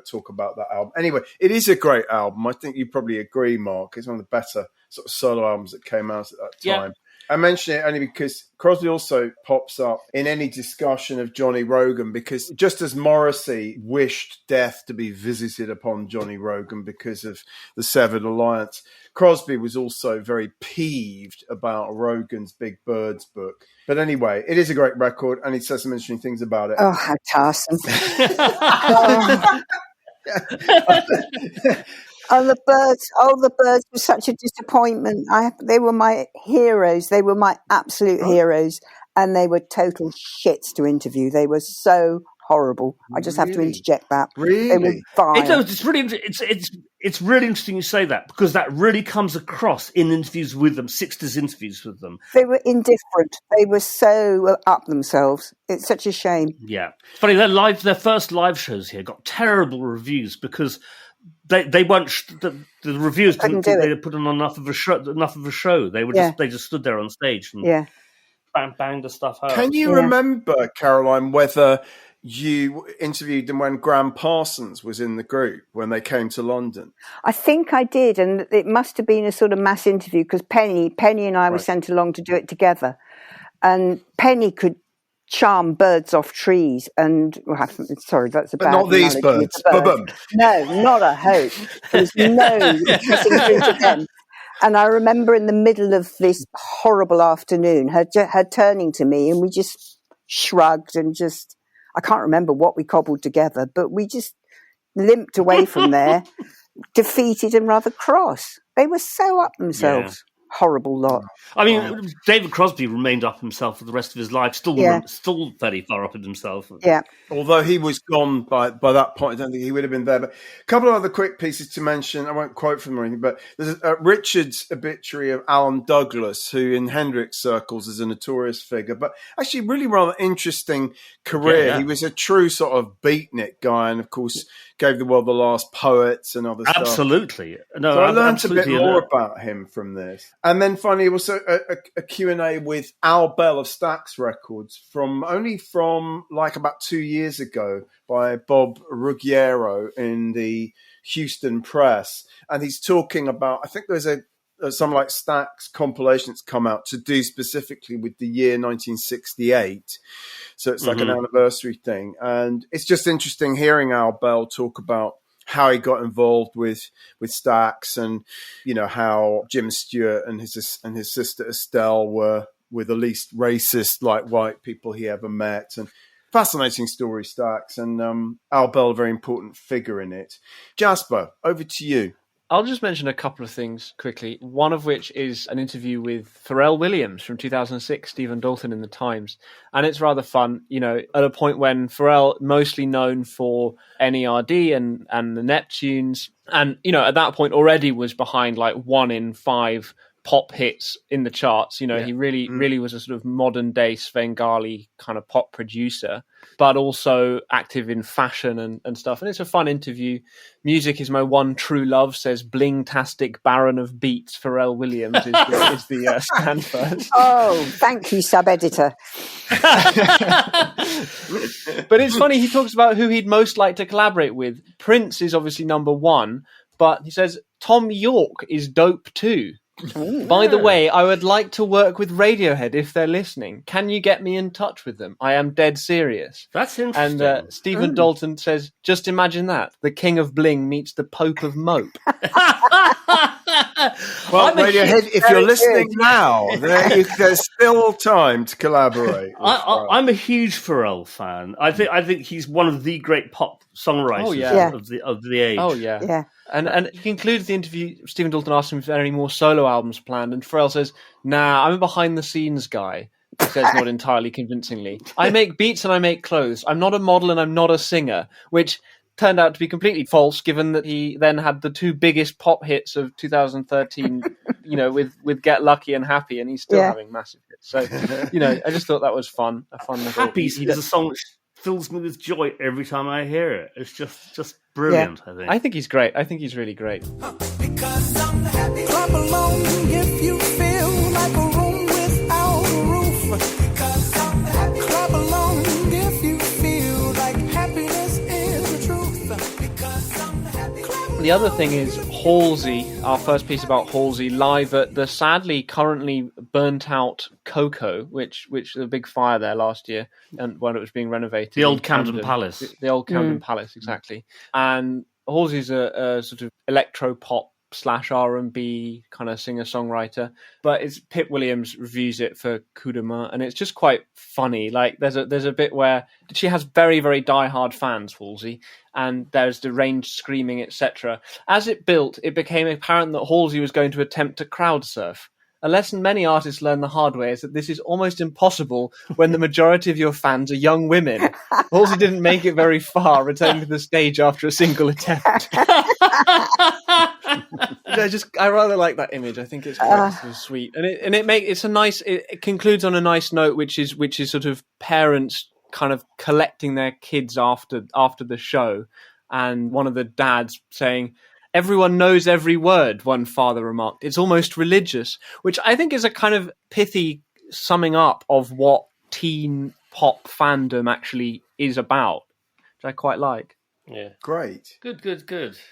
talk about that album. Anyway, it is a great album. I think you probably agree, Mark. It's one of the better sort of solo albums that came out at that time. Yeah. I mention it only because Crosby also pops up in any discussion of Johnny Rogan, because just as Morrissey wished death to be visited upon Johnny Rogan because of the Severed Alliance, Crosby was also very peeved about Rogan's Big Birds book. But anyway, it is a great record, and he says some interesting things about it. Oh, how tiresome. The Birds were such a disappointment. They were my heroes. They were my absolute heroes, and they were total shits to interview. They were so horrible. I just have to interject that. Really? They were vile. It's really interesting you say that, because that really comes across in interviews with them, 60s interviews with them. They were indifferent. They were so up themselves. It's such a shame. Yeah. It's funny, their first live shows here got terrible reviews because they weren't the reviewers didn't think they put on enough of a show. They were they just stood there on stage and banged the stuff out. Can you remember, Caroline, whether you interviewed them when Graham Parsons was in the group when they came to London? I think I did, and it must have been a sort of mass interview because Penny and I were sent along to do it together, and Penny could charm birds off trees, and sorry, that's a bad not these birds. No, not a hope. There's no kissing through to them. And I remember in the middle of this horrible afternoon, her turning to me, and we just shrugged and just, I can't remember what we cobbled together, but we just limped away from there, defeated and rather cross. They were so up themselves. horrible lot. I mean, David Crosby remained up himself for the rest of his life, still fairly far up in himself. Yeah. Although he was gone by that point, I don't think he would have been there. But a couple of other quick pieces to mention. I won't quote from them or anything, but there's Richard's obituary of Alan Douglas, who in Hendrix circles is a notorious figure, but actually really rather interesting career. Yeah. He was a true sort of beatnik guy, and of course gave the world the last poets and other stuff. Absolutely. No, So I learned a bit absolutely. more about him from this. And then finally, also a Q&A with Al Bell of Stax Records from like about 2 years ago by Bob Ruggiero in the Houston Press. And he's talking about, I think there's some like Stax compilation that's come out to do specifically with the year 1968. So it's like an anniversary thing. And it's just interesting hearing Al Bell talk about how he got involved with Stax, and you know how Jim Stewart and his sister Estelle were the least racist like white people he ever met. And fascinating story, Stax, and Al Bell, a very important figure in it. Jasper, over to you. I'll just mention a couple of things quickly, one of which is an interview with Pharrell Williams from 2006, Stephen Dalton in the Times. And it's rather fun, you know, at a point when Pharrell, mostly known for NERD and the Neptunes, and, you know, at that point already was behind like 1 in 5 pop hits in the charts. You know, he really was a sort of modern day Svengali kind of pop producer, but also active in fashion and stuff. And it's a fun interview. Music is my one true love, says Bling-tastic Baron of Beats. Pharrell Williams is the Stanford. Oh, thank you, sub-editor. But it's funny, he talks about who he'd most like to collaborate with. Prince is obviously number one, but he says Tom York is dope too. By the way, I would like to work with Radiohead if they're listening. Can you get me in touch with them? I am dead serious. That's interesting. And Stephen Dalton says, just imagine that. The King of Bling meets the Pope of Mope. Well, Radiohead, if you're listening now, there's still time to collaborate. I'm a huge Pharrell fan. I think he's one of the great pop songwriters of the age. Oh yeah. And he concluded the interview. Stephen Dalton asked him if there are any more solo albums planned, and Pharrell says, "Nah, I'm a behind the scenes guy." He says not entirely convincingly. "I make beats and I make clothes. I'm not a model and I'm not a singer," which turned out to be completely false, given that he then had the 2 biggest pop hits of 2013, you know, with Get Lucky and Happy, and he's still having massive hits. So, you know, I just thought that was fun. A fun little... Happy is a song which fills me with joy every time I hear it. It's just brilliant, I think. He's great. I think he's really great. Because I'm happy. Clap along if you feel like a room without a roof. Because I'm happy. Clap along if you feel like happiness is the truth. Because I'm happy. The other thing is Halsey, our first piece about Halsey, live at the sadly currently burnt out Coco, which was a big fire there last year, and when it was being renovated. The old Camden Palace. The old Camden Palace, exactly. And Halsey's a sort of electro-pop / R&B kind of singer-songwriter, but it's Pip Williams reviews it for Coup de Main, and it's just quite funny. Like there's a bit where she has very, very diehard fans, Halsey, and there's deranged screaming, etc. As it built, it became apparent that Halsey was going to attempt to crowd surf. A lesson many artists learn the hard way is that this is almost impossible when the majority of your fans are young women. Halsey didn't make it very far, returning to the stage after a single attempt. I rather like that image. I think it's quite sweet, and it concludes on a nice note, which is sort of parents kind of collecting their kids after the show, and one of the dads saying, "Everyone knows every word," one father remarked. "It's almost religious," which I think is a kind of pithy summing up of what teen pop fandom actually is about, which I quite like. Yeah. Great. Good.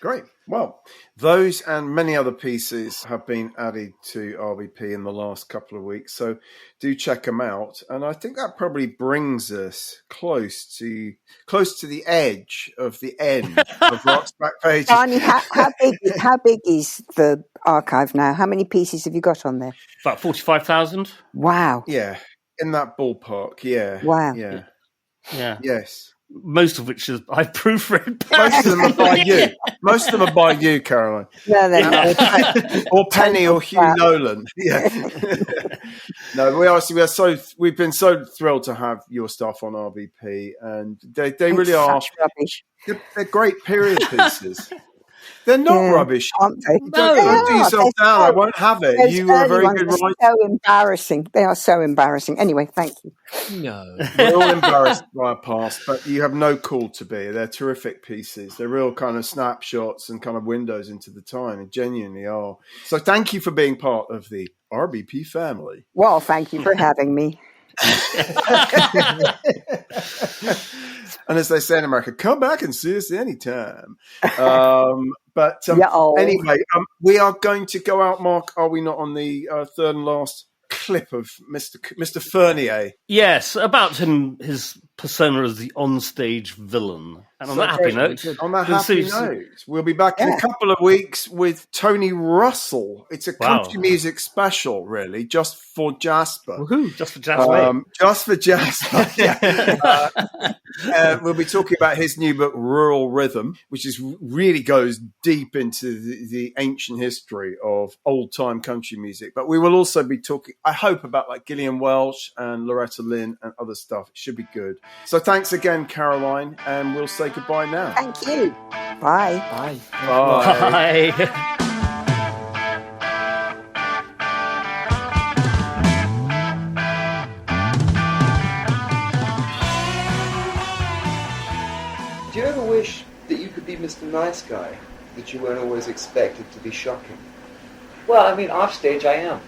Great. Well, those and many other pieces have been added to RBP in the last couple of weeks, so do check them out. And I think that probably brings us close to the edge of the end of Rock's Back Pages. Barney, how big is the archive now? How many pieces have you got on there? About 45,000. Wow. Yeah, in that ballpark. Yeah. Wow. Yeah. Yeah. Yes. most of which is I proofread. Most of them are by you. Most of them are by you, Caroline. No, they're not. Or Penny or Hugh Nolan. Yeah. No, we've been so thrilled to have your stuff on RBP, and they really are rubbish. They're great period pieces. They're not rubbish. Aren't they? Don't do yourself down. I won't have it. Those You were a very early good ones writer. are so embarrassing. They are so embarrassing. Anyway, thank you. No. We're all embarrassed by our past, but you have no call to be. They're terrific pieces. They're real kind of snapshots and kind of windows into the time. They genuinely are. So thank you for being part of the RBP family. Well, thank you for having me. And as they say in America, come back and see us anytime. Anyway, we are going to go out, Mark. Are we not on the third and last clip of Mr. Furnier? Yes, about him, his persona as the onstage villain. And on that happy note, we'll be back in a couple of weeks with Tony Russell. It's a country music special, really, just for Jasper. Woohoo, just for Jasper. Just for Jasper. We'll be talking about his new book, Rural Rhythm, which really goes deep into the ancient history of old-time country music. But we will also be talking, I hope, about like Gillian Welch and Loretta Lynn and other stuff. It should be good. So thanks again, Caroline, and we'll say goodbye now. Thank you. Bye. Bye. Bye. Do you ever wish that you could be Mr. Nice Guy, that you weren't always expected to be shocking? Well, I mean, off stage I am.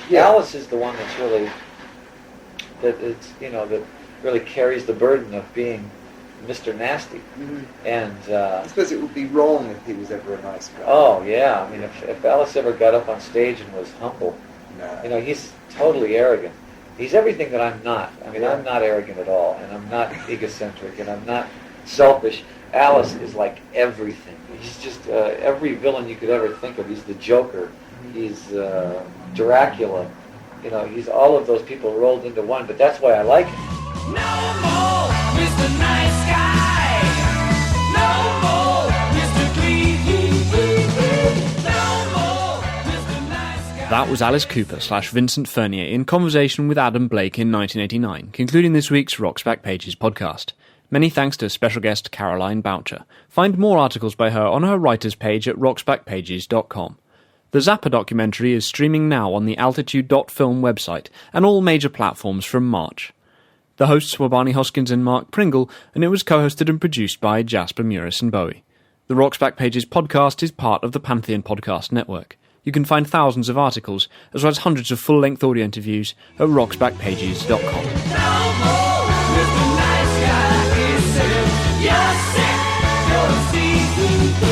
Yeah. Alice is the one that's really, that really carries the burden of being Mr. Nasty. Mm-hmm. And I suppose it would be wrong if he was ever a nice guy. oh yeah, I mean, if Alice ever got up on stage and was humble, No. he's totally arrogant. He's everything that I'm not. I mean, Yeah. I'm not arrogant at all, and I'm not egocentric, and I'm not selfish. Alice is like everything. He's just every villain you could ever think of. He's the Joker. He's Dracula. He's all of those people rolled into one. But that's why I like him. No more Mr. Nice Guy. No more Mr. Clean. No more Mr. Nice Guy. That was Alice Cooper / Vincent Furnier in conversation with Adam Blake in 1989, concluding this week's Rock's Back Pages podcast. Many thanks to special guest Caroline Boucher. Find more articles by her on her writers page at rocksbackpages.com. The Zappa documentary is streaming now on the altitude.film website and all major platforms from March. The hosts were Barney Hoskins and Mark Pringle, and it was co-hosted and produced by Jasper, Muriss and Bowie. The Rock's Back Pages podcast is part of the Pantheon Podcast Network. You can find thousands of articles, as well as hundreds of full-length audio interviews at rocksbackpages.com. No more Mr. Nice Guy. He said, you're sick, you're a thief.